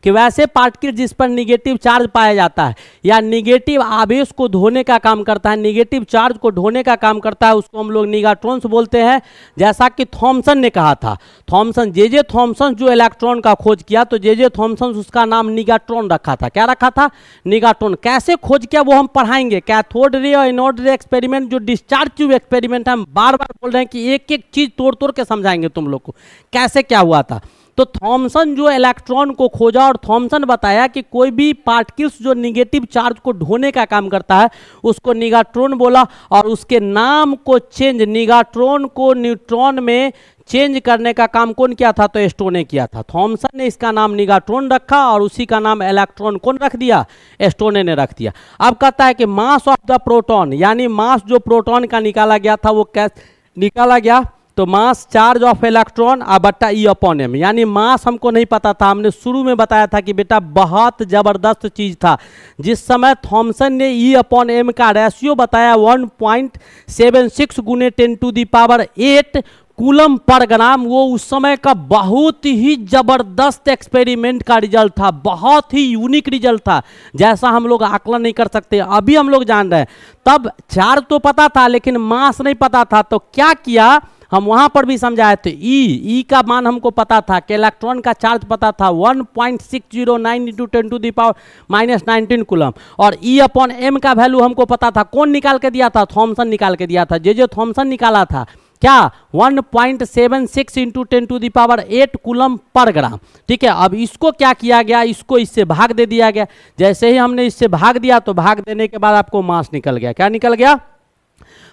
कि वैसे पार्टिकल जिस पर निगेटिव चार्ज पाया जाता है या निगेटिव आवेश को ढोने का काम करता है, निगेटिव चार्ज को ढोने का काम करता है, उसको हम लोग निगाट्रॉन्स बोलते हैं। जैसा कि थॉमसन ने कहा था, थॉमसन जे थॉमसन जो इलेक्ट्रॉन का खोज किया, तो जे थॉमसन उसका नाम निगाट्रॉन रखा था। क्या रखा था, निगाट्रॉन। कैसे खोज किया वो हम पढ़ाएंगे। कैथोड रे और एनोड रे एक्सपेरिमेंट जो डिस्चार्ज ट्यूब एक्सपेरिमेंट है, हम बार बार बोल रहे हैं कि एक एक चीज तोड़ तोड़ के समझाएंगे तुम लोग को कैसे क्या हुआ था। तो थॉमसन जो इलेक्ट्रॉन को खोजा और थॉमसन बताया कि कोई भी पार्टिकल्स जो निगेटिव चार्ज को ढोने का काम करता है उसको निगाट्रॉन बोला और उसके नाम को चेंज, निगाट्रॉन को न्यूट्रॉन में चेंज करने का काम कौन किया था, तो एस्टो ने किया था। थॉमसन ने इसका नाम निगाट्रॉन रखा और उसी का नाम इलेक्ट्रॉन कौन रख दिया, एस्टोने ने रख दिया। अब कहता है कि मास ऑफ द प्रोटॉन यानी मास जो प्रोटॉन का निकाला गया था वो कैसे निकाला गया, तो मास चार्ज ऑफ इलेक्ट्रॉन बट्टा ई अपॉन एम। यानी मास हमको नहीं पता था, हमने शुरू में बताया था कि बेटा बहुत जबरदस्त चीज था। जिस समय थॉमसन ने ई अपॉन एम का रेशियो बताया 1.76 गुने 10⁸ कूलम पर ग्राम, वो उस समय का बहुत ही जबरदस्त एक्सपेरिमेंट का रिजल्ट था, बहुत ही यूनिक रिजल्ट था, जैसा हम लोग आकलन नहीं कर सकते। अभी हम लोग जान रहे हैं, तब चार्ज तो पता था लेकिन मास नहीं पता था। तो क्या किया, हम वहां पर भी समझाए थे, ई का मान हमको पता था कि इलेक्ट्रॉन का चार्ज पता था 1.609 × 10⁻⁻19 कूलम, और ई अपॉन एम का वैल्यू हमको पता था। कौन निकाल के दिया था, थॉमसन निकाल के दिया था। जे थॉमसन निकाला था क्या, 1.76 × 10⁸ कूलम पर ग्राम। ठीक है, अब इसको क्या किया गया, इसको इससे भाग दे दिया गया। जैसे ही हमने इससे भाग दिया तो भाग देने के बाद आपको मास निकल गया। क्या निकल गया,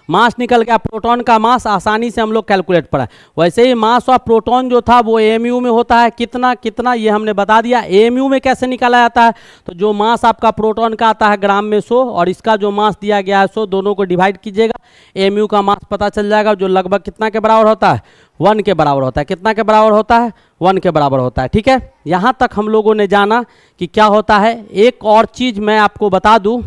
मास निकल गया, प्रोटॉन का मास आसानी से हम लोग कैलकुलेट पड़ा। वैसे ही मास ऑफ प्रोटॉन जो था वो एएमयू में होता है, कितना कितना ये हमने बता दिया। एएमयू में कैसे निकाला जाता है, तो जो मास आपका प्रोटॉन का आता है ग्राम में 100 और इसका जो मास दिया गया है 100, दोनों को डिवाइड कीजिएगा, एएमयू का मास पता चल जाएगा, जो लगभग कितना के बराबर होता है, 1 के बराबर होता है। कितना के बराबर होता है, 1 के बराबर होता है। ठीक है, यहाँ तक हम लोगों ने जाना कि क्या होता है। एक और चीज़ मैं आपको बता दूँ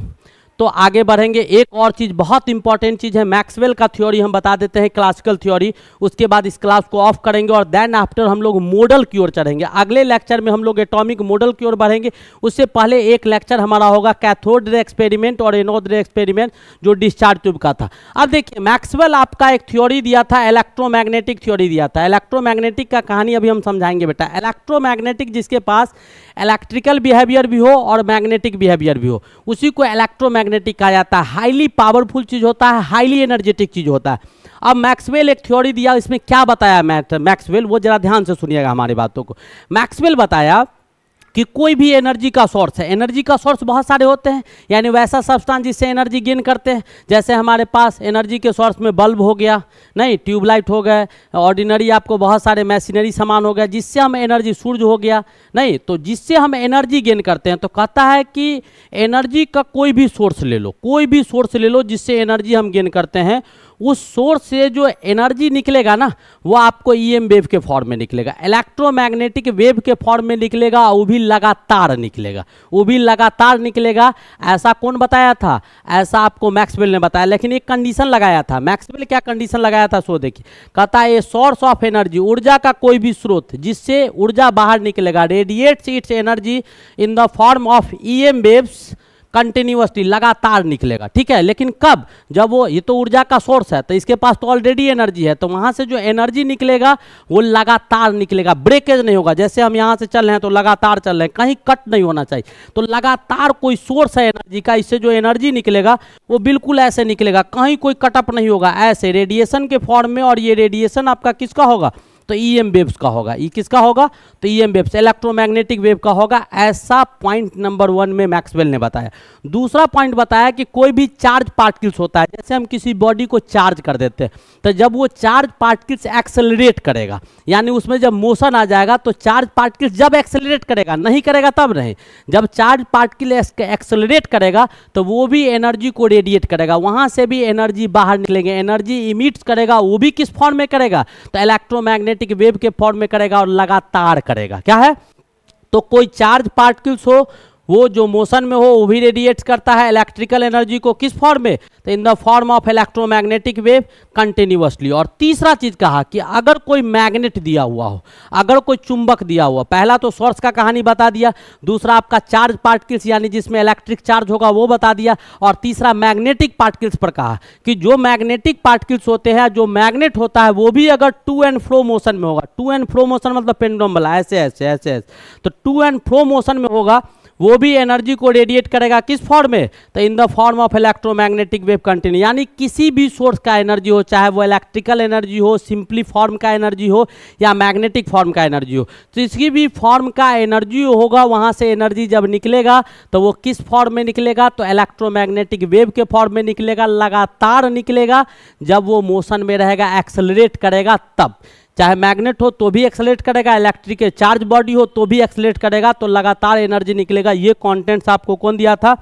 तो आगे बढ़ेंगे। एक और चीज़ बहुत इंपॉर्टेंट चीज़ है, मैक्सवेल का थ्योरी हम बता देते हैं, क्लासिकल थ्योरी। उसके बाद इस क्लास को ऑफ करेंगे और देन आफ्टर हम लोग मॉडल की ओर चढ़ेंगे। अगले लेक्चर में हम लोग एटॉमिक मॉडल की ओर बढ़ेंगे। उससे पहले एक लेक्चर हमारा होगा कैथोड रे एक्सपेरिमेंट और एनोड रे एक्सपेरिमेंट, जो डिस्चार्ज ट्यूब का था। अब देखिए, मैक्सवेल आपका एक थ्योरी दिया था, इलेक्ट्रोमैग्नेटिक थ्योरी दिया था। इलेक्ट्रोमैग्नेटिक का कहानी अभी हम समझाएंगे बेटा। इलेक्ट्रोमैग्नेटिक जिसके पास इलेक्ट्रिकल बिहेवियर भी हो और मैग्नेटिक बिहेवियर भी हो, उसी को इलेक्ट्रोमैग्नेटिक कहा जाता है। हाईली पावरफुल चीज़ होता है, हाईली एनर्जेटिक चीज़ होता है। अब मैक्सवेल एक थ्योरी दिया, इसमें क्या बताया मैक्सवेल, वो जरा ध्यान से सुनिएगा हमारी बातों को। मैक्सवेल बताया कि कोई भी एनर्जी का सोर्स है, एनर्जी का सोर्स बहुत सारे होते हैं, यानी वैसा सब्सटेंस जिससे एनर्जी गेन करते हैं। जैसे हमारे पास एनर्जी के सोर्स में बल्ब हो गया, नहीं ट्यूबलाइट हो गए, ऑर्डिनरी आपको बहुत सारे मशीनरी सामान हो गया जिससे हम एनर्जी, सूर्य हो गया, नहीं तो जिससे हम एनर्जी गेन करते हैं। तो कहता है कि एनर्जी का कोई भी सोर्स ले लो, कोई भी सोर्स ले लो जिससे एनर्जी हम गेन करते हैं, उस सोर्स से जो एनर्जी निकलेगा ना, वो आपको ईएम वेव के फॉर्म में निकलेगा, इलेक्ट्रोमैग्नेटिक वेव के फॉर्म में निकलेगा, वो भी लगातार निकलेगा, वो भी लगातार निकलेगा। ऐसा कौन बताया था, ऐसा आपको मैक्सवेल ने बताया, लेकिन एक कंडीशन लगाया था। मैक्सवेल क्या कंडीशन लगाया था, सो देखिए, कहता है ए सोर्स ऑफ एनर्जी, ऊर्जा का कोई भी स्रोत जिससे ऊर्जा बाहर निकलेगा, radiates it's energy in the form of EM waves continuously, लगातार निकलेगा। ठीक है, लेकिन कब, जब वो, ये तो ऊर्जा का सोर्स है तो इसके पास तो ऑलरेडी एनर्जी है, तो वहां से जो एनर्जी निकलेगा वो लगातार निकलेगा, ब्रेकेज नहीं होगा। जैसे हम यहाँ से चल रहे हैं तो लगातार चल रहे हैं, कहीं कट नहीं होना चाहिए। तो लगातार कोई सोर्स है एनर्जी का, इससे जो एनर्जी निकलेगा वो बिल्कुल ऐसे निकलेगा, कहीं कोई कटअप नहीं होगा, ऐसे रेडिएशन के फॉर्म में। और ये रेडिएशन आपका किसका होगा, तो ईएम वेव्स का होगा। ये किसका होगा, तो ईएम वेव्स, इलेक्ट्रोमैग्नेटिक वेव का होगा। ऐसा पॉइंट नंबर 1 में मैक्सवेल ने बताया। दूसरा पॉइंट बताया कि कोई भी चार्ज पार्टिकल्स होता है, जैसे हम किसी बॉडी को चार्ज कर देते हैं, तो जब वो चार्ज पार्टिकल्स एक्सेलरेट करेगा, यानी उसमें जब मोशन आ जाएगा, तो चार्ज पार्टिकल्स जब एक्सेलरेट करेगा, नहीं करेगा तब नहीं, जब चार्ज पार्टिकल एक्सेलरेट करेगा तो वो भी एनर्जी को रेडिएट करेगा, वहां से भी एनर्जी बाहर निकलेंगे, एनर्जी इमिट्स करेगा, वो भी किस फॉर्म में करेगा, तो इलेक्ट्रोमैग्नेटिक वेव के फॉर्म में करेगा और लगातार करेगा। क्या है, तो कोई चार्ज पार्टिकल्स हो, वो जो मोशन में हो वो भी रेडिएट्स करता है इलेक्ट्रिकल एनर्जी को, किस फॉर्म में, तो in the form of electromagnetic wave continuously. और तीसरा चीज कहा कि अगर कोई मैग्नेट दिया हुआ हो, अगर कोई चुंबक दिया हुआ, पहला तो सोर्स का कहानी बता दिया, दूसरा आपका चार्ज पार्टिकल्स यानी जिसमें इलेक्ट्रिक चार्ज होगा वो बता दिया, और तीसरा मैग्नेटिक पार्टिकल्स पर कहा कि जो मैग्नेटिक पार्टिकल्स होते हैं, जो मैग्नेट होता है वो भी अगर टू एंड फ्रो मोशन में होगा, टू एंड फ्रो मोशन मतलब पेंडुलम वाला, ऐसे ऐसे ऐसे ऐसे, तो टू एंड फ्रो मोशन में होगा, वो भी एनर्जी को रेडिएट करेगा, किस फॉर्म में, तो in the form of electromagnetic wave continue. यानी किसी भी सोर्स का एनर्जी हो, चाहे वो इलेक्ट्रिकल एनर्जी हो, सिंपली फॉर्म का एनर्जी हो, या मैग्नेटिक फॉर्म का एनर्जी हो, तो इसकी भी फॉर्म का एनर्जी होगा, वहां से एनर्जी जब निकलेगा तो वो किस फॉर्म में निकलेगा, तो इलेक्ट्रोमैग्नेटिक वेव के फॉर्म में निकलेगा, लगातार निकलेगा। जब वो मोशन में रहेगा, एक्सेलरेट करेगा तब, चाहे मैग्नेट हो तो भी एक्सेलरेट करेगा, इलेक्ट्रिक चार्ज बॉडी हो तो भी एक्सेलरेट करेगा, तो लगातार एनर्जी निकलेगा। ये कंटेंट्स आपको कौन दिया था,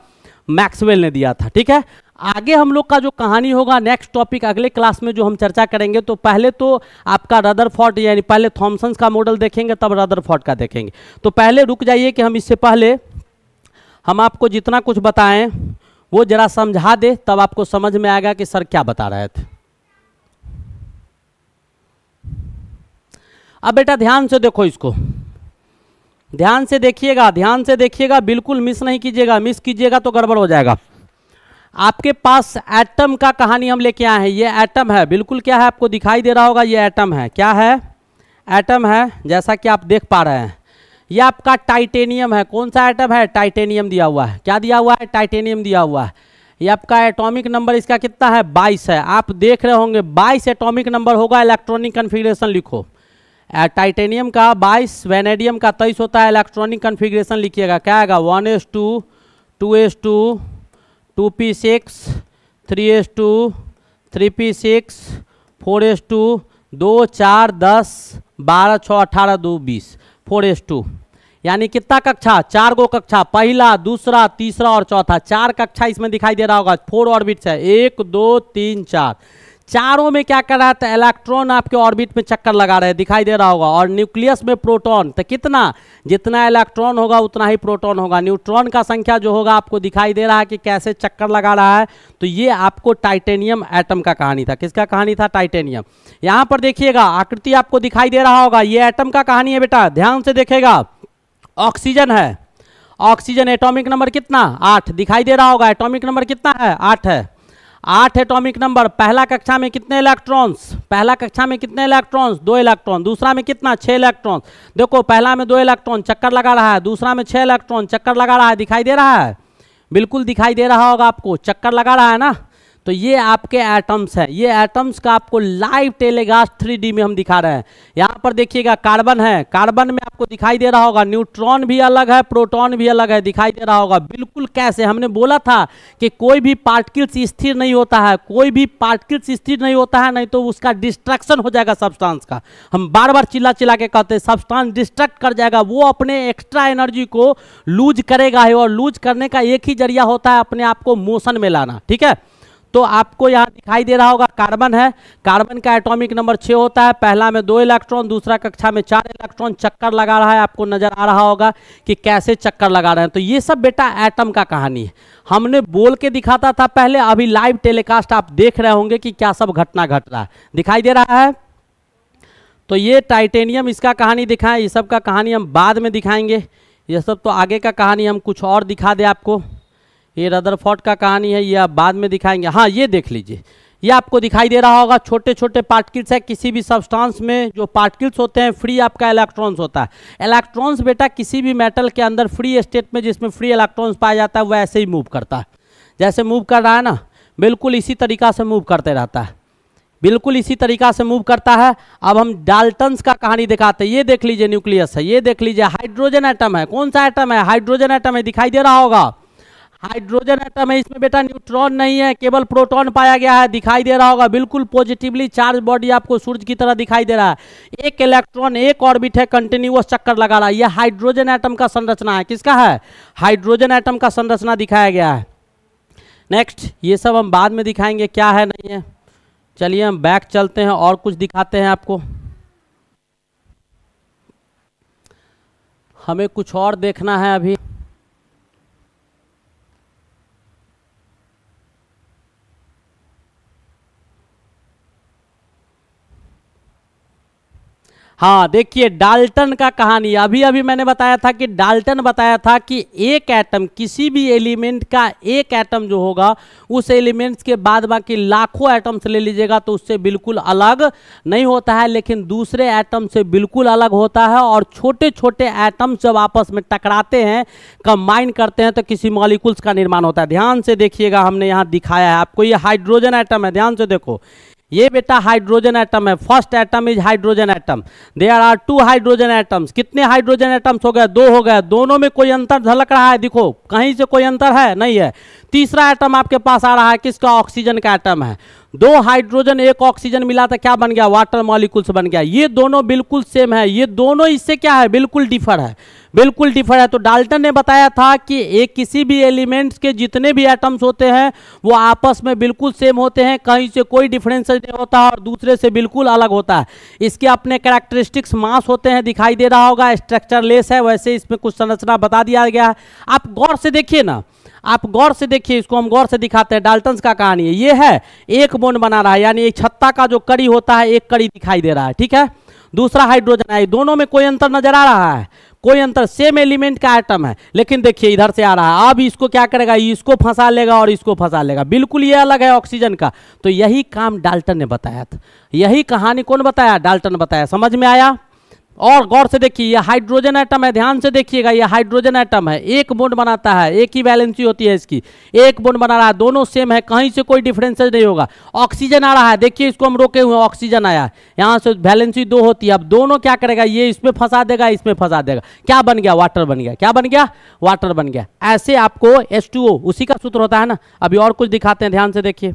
मैक्सवेल ने दिया था। ठीक है, आगे हम लोग का जो कहानी होगा, नेक्स्ट टॉपिक अगले क्लास में जो हम चर्चा करेंगे, तो पहले तो आपका रदरफोर्ड, यानी पहले थॉमसन का मॉडल देखेंगे, तब रदरफोर्ड का देखेंगे। तो पहले रुक जाइए कि हम इससे पहले हम आपको जितना कुछ बताएं वो जरा समझा दे, तब आपको समझ में आएगा कि सर क्या बता रहे थे। अब बेटा ध्यान से देखो, इसको ध्यान से देखिएगा, ध्यान से देखिएगा, बिल्कुल मिस नहीं कीजिएगा, मिस कीजिएगा तो गड़बड़ हो जाएगा। आपके पास एटम का कहानी हम लेके आए हैं, ये एटम है, बिल्कुल क्या है, आपको दिखाई दे रहा होगा, ये एटम है। क्या है, एटम है, जैसा कि आप देख पा रहे हैं। ये आपका टाइटेनियम है, कौन सा एटम है, टाइटेनियम दिया हुआ है। क्या दिया हुआ है, टाइटेनियम दिया हुआ है। ये आपका एटॉमिक नंबर इसका कितना है, 22 है। आप देख रहे होंगे 22 एटॉमिक नंबर होगा, इलेक्ट्रॉनिक कन्फिग्रेशन लिखो। टाइटेनियम का 22, वेनेडियम का 23 होता है। इलेक्ट्रॉनिक कन्फिग्रेशन लिखिएगा, क्या आएगा, 1s2, 2s2, 2p6, 3s2, 3p6 4s2 2 4 10 12 6 18 2 20 4s2 यानी कितना कक्षा, 4 गो कक्षा, पहला दूसरा तीसरा और चौथा, 4 कक्षा इसमें दिखाई दे रहा होगा। 4 ऑर्बिट्स है, 1 2 3 4, चारों में क्या कर रहा है, इलेक्ट्रॉन आपके ऑर्बिट में चक्कर लगा रहे हैं, दिखाई दे रहा होगा। और न्यूक्लियस में प्रोटॉन, तो कितना, जितना इलेक्ट्रॉन होगा उतना ही प्रोटॉन होगा। न्यूट्रॉन का संख्या जो होगा आपको दिखाई दे रहा है कि कैसे चक्कर लगा रहा है। तो ये आपको टाइटेनियम एटम का कहानी था। किसका कहानी था, टाइटेनियम। यहाँ पर देखिएगा आकृति आपको दिखाई दे रहा होगा, ये एटम का कहानी है बेटा, ध्यान से देखेगा। ऑक्सीजन है, ऑक्सीजन एटॉमिक नंबर कितना, 8 दिखाई दे रहा होगा। एटॉमिक नंबर कितना है, 8 है, 8 एटॉमिक नंबर। पहला कक्षा में कितने इलेक्ट्रॉन्स, पहला कक्षा में कितने इलेक्ट्रॉन्स, 2 इलेक्ट्रॉन। दूसरा में कितना, 6 इलेक्ट्रॉन। देखो पहला में 2 इलेक्ट्रॉन चक्कर लगा रहा है, दूसरा में 6 इलेक्ट्रॉन चक्कर लगा रहा है, दिखाई दे रहा है, बिल्कुल दिखाई दे रहा होगा आपको, चक्कर लगा रहा है ना। तो ये आपके एटम्स हैं, ये एटम्स का आपको लाइव टेलीकास्ट 3D में हम दिखा रहे हैं। यहाँ पर देखिएगा कार्बन है, कार्बन में आपको दिखाई दे रहा होगा न्यूट्रॉन भी अलग है, प्रोटॉन भी अलग है, दिखाई दे रहा होगा। बिल्कुल कैसे, हमने बोला था कि कोई भी पार्टिकल्स स्थिर नहीं होता है, कोई भी पार्टिकल्स स्थिर नहीं होता है, नहीं तो उसका डिस्ट्रक्शन हो जाएगा सब्सटेंस का। हम बार बार चिल्ला चिल्ला के कहते हैं सब्सटेंस डिस्ट्रक्ट कर जाएगा, वो अपने एक्स्ट्रा एनर्जी को लूज करेगा है, और लूज करने का एक ही जरिया होता है अपने आप को मोशन में लाना, ठीक है। तो आपको यहाँ दिखाई दे रहा होगा कार्बन है, कार्बन का एटॉमिक नंबर 6 होता है, पहला में 2 इलेक्ट्रॉन, दूसरा कक्षा में 4 इलेक्ट्रॉन चक्कर लगा रहा है। आपको नजर आ रहा होगा कि कैसे चक्कर लगा रहे हैं। तो ये सब बेटा एटम का कहानी है, हमने बोल के दिखाता था पहले, अभी लाइव टेलीकास्ट आप देख रहे होंगे कि क्या सब घटना घट रहा है, दिखाई दे रहा है। तो ये टाइटेनियम, इसका कहानी दिखाएं, ये सब का कहानी हम बाद में दिखाएंगे, ये सब तो आगे का कहानी, हम कुछ और दिखा दे आपको। ये रदरफोर्ड का कहानी है, ये आप बाद में दिखाएंगे। हाँ ये देख लीजिए, ये आपको दिखाई दे रहा होगा, छोटे छोटे पार्टिकल्स है। किसी भी सब्सटेंस में जो पार्टिकल्स होते हैं फ्री आपका इलेक्ट्रॉन्स होता है। इलेक्ट्रॉन्स बेटा किसी भी मेटल के अंदर फ्री स्टेट में जिसमें फ्री इलेक्ट्रॉन्स पाया जाता है वो ऐसे ही मूव करता है, जैसे मूव कर रहा है ना, बिल्कुल इसी तरीका से मूव करते रहता है, बिल्कुल इसी तरीका से मूव करता है। अब हम डाल्टन्स का कहानी दिखाते हैं। ये देख लीजिए न्यूक्लियस है, ये देख लीजिए हाइड्रोजन एटम है। कौन सा एटम है, हाइड्रोजन एटम है, दिखाई दे रहा होगा, हाइड्रोजन एटम है। इसमें बेटा न्यूट्रॉन नहीं है, केवल प्रोटॉन पाया गया है, दिखाई दे रहा होगा। बिल्कुल पॉजिटिवली चार्ज बॉडी आपको सूर्य की तरह दिखाई दे रहा है। एक इलेक्ट्रॉन एक ऑर्बिट है, कंटिन्यूअस चक्कर लगा रहा है। यह हाइड्रोजन एटम का संरचना है, किसका है, हाइड्रोजन एटम का संरचना दिखाया गया है। नेक्स्ट, ये सब हम बाद में दिखाएंगे क्या है नहीं है। चलिए हम बैक चलते हैं और कुछ दिखाते हैं आपको। हमें कुछ और देखना है अभी। हाँ देखिए डाल्टन का कहानी, अभी अभी मैंने बताया था कि डाल्टन बताया था कि एक एटम, किसी भी एलिमेंट का एक एटम जो होगा उस एलिमेंट्स के बाद बाकी लाखों एटम्स ले लीजिएगा तो उससे बिल्कुल अलग नहीं होता है, लेकिन दूसरे एटम से बिल्कुल अलग होता है। और छोटे छोटे एटम्स जब आपस में टकराते हैं, कंबाइन करते हैं, तो किसी मॉलिक्यूल्स का निर्माण होता है। ध्यान से देखिएगा, हमने यहाँ दिखाया है आपको, ये हाइड्रोजन एटम है, ध्यान से देखो, ये बेटा हाइड्रोजन एटम है। First atom is hydrogen atom, there are 2 hydrogen atoms. कितने हाइड्रोजन एटम्स हो गए, 2 हो गए। दोनों में कोई अंतर झलक रहा है, देखो कहीं से कोई अंतर है नहीं है। तीसरा एटम आपके पास आ रहा है, किसका, ऑक्सीजन का एटम है। 2 हाइड्रोजन 1 ऑक्सीजन मिला था, क्या बन गया, वाटर मॉलिक्यूल्स बन गया। ये दोनों बिल्कुल सेम है, ये दोनों इससे क्या है, बिल्कुल डिफर है, बिल्कुल डिफर है। तो डाल्टन ने बताया था कि एक किसी भी एलिमेंट्स के जितने भी एटम्स होते हैं वो आपस में बिल्कुल सेम होते हैं, कहीं से कोई डिफरेंस नहीं होता और दूसरे से बिल्कुल अलग होता है। इसके अपने कैरेक्टरिस्टिक्स मास होते हैं, दिखाई दे रहा होगा, स्ट्रक्चरलेस है। वैसे इसमें कुछ संरचना बता दिया गया है, आप गौर से देखिए ना, आप गौर से देखिए, इसको हम गौर से दिखाते हैं। डाल्टन्स का कहानी है, ये है एक बॉन्ड बना रहा है, यानी एक छत्ता का जो कड़ी होता है एक कड़ी दिखाई दे रहा है, ठीक है। दूसरा हाइड्रोजन है, दोनों में कोई अंतर नजर आ रहा है, कोई अंतर, सेम एलिमेंट का एटम है, लेकिन देखिए इधर से आ रहा है। अब इसको क्या करेगा, इसको फंसा लेगा और इसको फंसा लेगा, बिल्कुल ये अलग है ऑक्सीजन का। तो यही काम डाल्टन ने बताया था, यही कहानी कौन बताया, डाल्टन बताया। समझ में आया। और गौर से देखिए, ये हाइड्रोजन एटम है, ध्यान से देखिएगा, ये हाइड्रोजन एटम है, एक बॉन्ड बनाता है, एक ही वैलेंसी होती है इसकी, एक बॉन्ड बना रहा है, दोनों सेम है, कहीं से कोई डिफरेंसेस नहीं होगा। ऑक्सीजन आ रहा है, देखिए इसको हम रोके हुए, ऑक्सीजन आया, यहाँ से वैलेंसी 2 होती है। अब दोनों क्या करेगा, ये इसमें फंसा देगा, इसमें फंसा देगा, क्या बन गया, वाटर बन गया। क्या बन गया, वाटर बन गया। ऐसे आपको H2O, उसी का सूत्र होता है ना। अभी और कुछ दिखाते हैं, ध्यान से देखिए।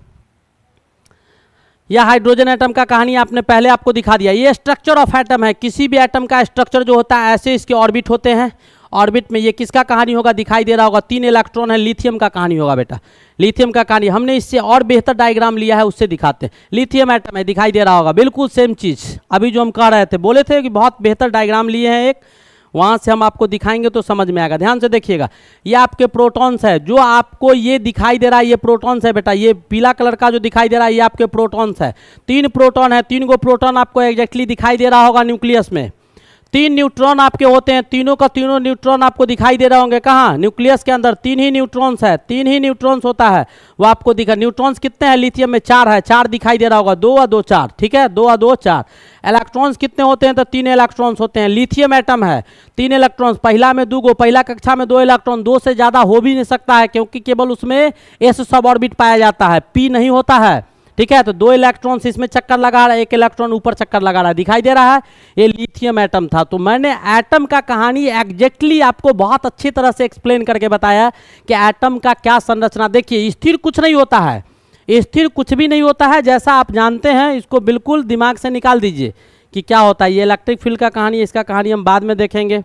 यह हाइड्रोजन एटम का कहानी आपने पहले आपको दिखा दिया। ये स्ट्रक्चर ऑफ एटम है, किसी भी एटम का स्ट्रक्चर जो होता है ऐसे इसके ऑर्बिट होते हैं। ऑर्बिट में ये किसका कहानी होगा दिखाई दे रहा होगा, 3 इलेक्ट्रॉन है, लिथियम का कहानी होगा बेटा, लिथियम का कहानी। हमने इससे और बेहतर डायग्राम लिया है, उससे दिखाते हैं। लिथियम एटम है, दिखाई दे रहा होगा, बिल्कुल सेम चीज अभी जो हम कह रहे थे, बोले थे कि बहुत बेहतर डायग्राम लिए हैं एक, वहां से हम आपको दिखाएंगे तो समझ में आएगा। ध्यान से देखिएगा, ये आपके प्रोटॉन्स है, जो आपको ये दिखाई दे रहा है ये प्रोटॉन्स है बेटा, ये पीला कलर का जो दिखाई दे रहा है ये आपके प्रोटॉन्स है। 3 प्रोटॉन है, 3 गो प्रोटॉन आपको एग्जैक्टली दिखाई दे रहा होगा न्यूक्लियस में। 3 न्यूट्रॉन आपके होते हैं, तीनों का तीनों न्यूट्रॉन आपको दिखाई दे रहे होंगे कहाँ, न्यूक्लियस के अंदर 3 ही न्यूट्रॉन्स है, 3 ही न्यूट्रॉन्स होता है वो आपको दिखा। न्यूट्रॉन्स कितने हैं लिथियम में, 4 है, 4 दिखाई दे रहा होगा, 2 और 2 4, ठीक है, 2 और 2 4। इलेक्ट्रॉन्स कितने होते हैं, तो 3 इलेक्ट्रॉन्स होते हैं। लिथियम एटम है, 3 इलेक्ट्रॉन्स, पहला में 2 गो, पहला कक्षा में 2 इलेक्ट्रॉन, 2 से ज्यादा हो भी नहीं सकता है क्योंकि केवल उसमें s सब ऑर्बिट पाया जाता है, p नहीं होता है, ठीक है। तो 2 इलेक्ट्रॉन्स इसमें चक्कर लगा रहा है, 1 इलेक्ट्रॉन ऊपर चक्कर लगा रहा है, दिखाई दे रहा है, ये लिथियम एटम था। तो मैंने एटम का कहानी एग्जैक्टली आपको बहुत अच्छी तरह से एक्सप्लेन करके बताया कि एटम का क्या संरचना। देखिए स्थिर कुछ नहीं होता है, स्थिर कुछ भी नहीं होता है, जैसा आप जानते हैं, इसको बिल्कुल दिमाग से निकाल दीजिए कि क्या होता है। ये इलेक्ट्रिक फील्ड का कहानी, इसका कहानी हम बाद में देखेंगे,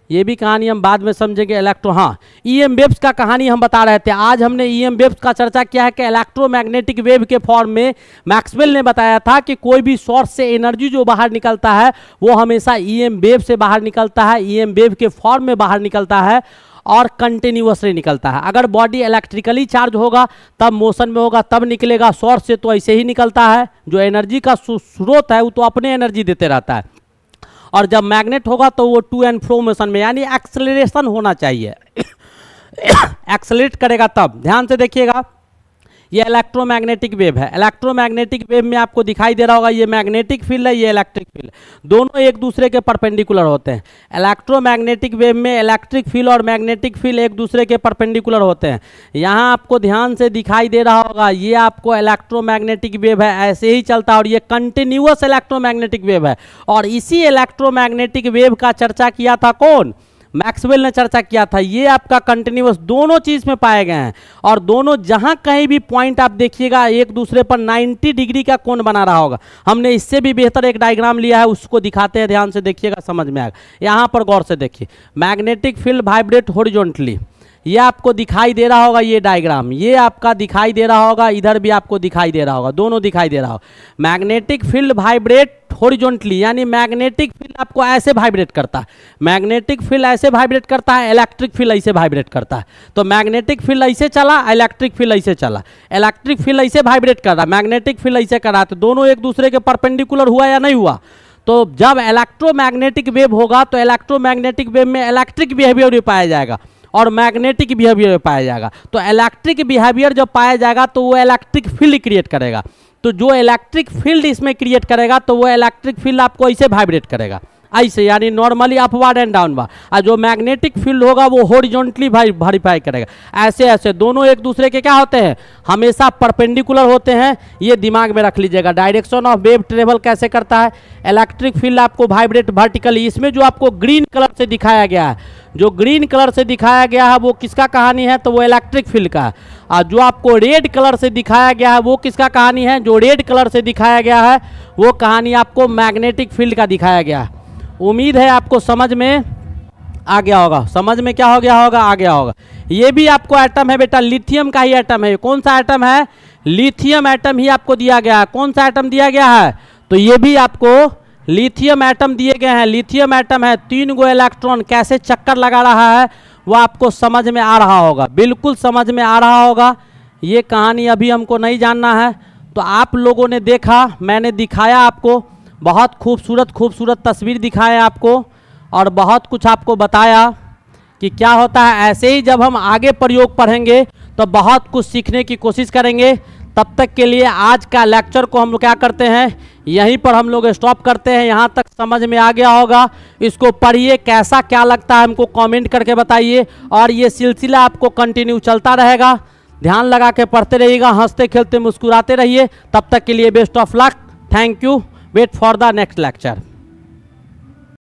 ये भी कहानी हम बाद में समझेंगे। हाँ, ईएम वेव्स का कहानी हम बता रहे थे। आज हमने ईएम वेव्स का चर्चा किया है कि इलेक्ट्रोमैग्नेटिक वेव के फॉर्म में मैक्सवेल ने बताया था कि कोई भी सोर्स से एनर्जी जो बाहर निकलता है वो हमेशा ईएम वेव से बाहर निकलता है, ईएम वेव के फॉर्म में बाहर निकलता है और कंटिन्यूअसली निकलता है। अगर बॉडी इलेक्ट्रिकली चार्ज होगा तब मोशन में होगा, तब निकलेगा। सोर्स से तो ऐसे ही निकलता है, जो एनर्जी का स्रोत है वो तो अपने एनर्जी देते रहता है। और जब मैग्नेट होगा तो वो टू एंड फ्रो मोशन में, यानी एक्सेलरेशन होना चाहिए, एक्सेलरेट करेगा तब। ध्यान से देखिएगा, ये इलेक्ट्रोमैग्नेटिक वेव है। इलेक्ट्रोमैग्नेटिक वेव में आपको दिखाई दे रहा होगा ये मैग्नेटिक फील्ड है, ये इलेक्ट्रिक फील्ड, दोनों एक दूसरे के परपेंडिकुलर होते हैं। इलेक्ट्रोमैग्नेटिक वेव में इलेक्ट्रिक फील्ड और मैग्नेटिक फील्ड एक दूसरे के परपेंडिकुलर होते हैं। यहाँ आपको ध्यान से दिखाई दे रहा होगा, ये आपको इलेक्ट्रोमैग्नेटिक वेव है, ऐसे ही चलता है और ये कंटिन्यूअस इलेक्ट्रोमैग्नेटिक वेव है। और इसी इलेक्ट्रोमैग्नेटिक वेव का चर्चा किया था कौन, मैक्सवेल ने चर्चा किया था। ये आपका कंटिन्यूअस दोनों चीज में पाए गए हैं और दोनों जहां कहीं भी पॉइंट आप देखिएगा एक दूसरे पर 90 डिग्री का कोण बना रहा होगा। हमने इससे भी बेहतर एक डायग्राम लिया है, उसको दिखाते हैं, ध्यान से देखिएगा, समझ में आएगा। यहां पर गौर से देखिए, मैग्नेटिक फील्ड वाइब्रेट हॉरिजॉन्टली, ये आपको दिखाई दे रहा होगा, ये डायग्राम ये आपका दिखाई दे रहा होगा, इधर भी आपको दिखाई दे रहा होगा, दोनों दिखाई दे रहा होगा। मैग्नेटिक फील्ड वाइब्रेट हॉरिजॉन्टली, यानी मैग्नेटिक फील्ड आपको ऐसे वाइब्रेट करता है, मैग्नेटिक फील्ड ऐसे वाइब्रेट करता है, इलेक्ट्रिक फील्ड ऐसे वाइब्रेट करता है। तो मैग्नेटिक फील्ड ऐसे चला, इलेक्ट्रिक फील्ड ऐसे चला, इलेक्ट्रिक फील्ड ऐसे वाइब्रेट कर रहा, मैग्नेटिक फील्ड ऐसे कर रहा, तो दोनों एक दूसरे के परपेंडिकुलर हुआ या नहीं हुआ। तो जब इलेक्ट्रोमैग्नेटिक वेव होगा तो इलेक्ट्रोमैग्नेटिक वेव में इलेक्ट्रिक बिहेवियर भी पाया जाएगा और मैग्नेटिक बिहेवियर पाया जाएगा। तो इलेक्ट्रिक बिहेवियर जब पाया जाएगा तो वो इलेक्ट्रिक फील्ड क्रिएट करेगा। तो जो इलेक्ट्रिक फील्ड इसमें क्रिएट करेगा तो वो इलेक्ट्रिक फील्ड आपको ऐसे वाइब्रेट करेगा, ऐसे, यानी नॉर्मली अपवर्ड एंड डाउनवर्ड। और जो मैग्नेटिक फील्ड होगा वो हॉरिजॉन्टली वेरीफाई करेगा, ऐसे ऐसे। दोनों एक दूसरे के क्या होते हैं, हमेशा परपेंडिकुलर होते हैं। ये दिमाग में रख लीजिएगा। डायरेक्शन ऑफ वेव ट्रेवल कैसे करता है, इलेक्ट्रिक फील्ड आपको वाइब्रेट वर्टिकली। इसमें जो आपको ग्रीन कलर से दिखाया गया है, जो ग्रीन कलर से दिखाया गया है वो किसका कहानी है, तो वो इलेक्ट्रिक फील्ड का है। और जो आपको रेड कलर से दिखाया गया है वो किसका कहानी है, जो रेड कलर से दिखाया गया है वो कहानी आपको मैग्नेटिक फील्ड का दिखाया गया है। उम्मीद है आपको समझ में आ गया होगा, समझ में क्या हो गया होगा, आ गया होगा। ये भी आपको एटम है बेटा, लिथियम का ही एटम है। कौन सा एटम है, लिथियम एटम ही आपको दिया गया है। कौन सा एटम दिया गया है, तो ये भी आपको लिथियम एटम दिए गए हैं। लिथियम एटम है, 3 गो इलेक्ट्रॉन कैसे चक्कर लगा रहा है वो आपको समझ में आ रहा होगा, बिल्कुल समझ में आ रहा होगा। ये कहानी अभी हमको नहीं जानना है, तो आप लोगों ने देखा, मैंने दिखाया आपको, बहुत खूबसूरत खूबसूरत तस्वीर दिखाया आपको और बहुत कुछ आपको बताया कि क्या होता है। ऐसे ही जब हम आगे प्रयोग पढ़ेंगे तो बहुत कुछ सीखने की कोशिश करेंगे। तब तक के लिए आज का लेक्चर को हम लोग क्या करते हैं, यहीं पर हम लोग स्टॉप करते हैं। यहाँ तक समझ में आ गया होगा, इसको पढ़िए, कैसा क्या लगता है हमको कमेंट करके बताइए। और ये सिलसिला आपको कंटिन्यू चलता रहेगा, ध्यान लगा के पढ़ते रहिएगा, हंसते खेलते मुस्कुराते रहिए। तब तक के लिए best of luck, thank you, wait for the next lecture.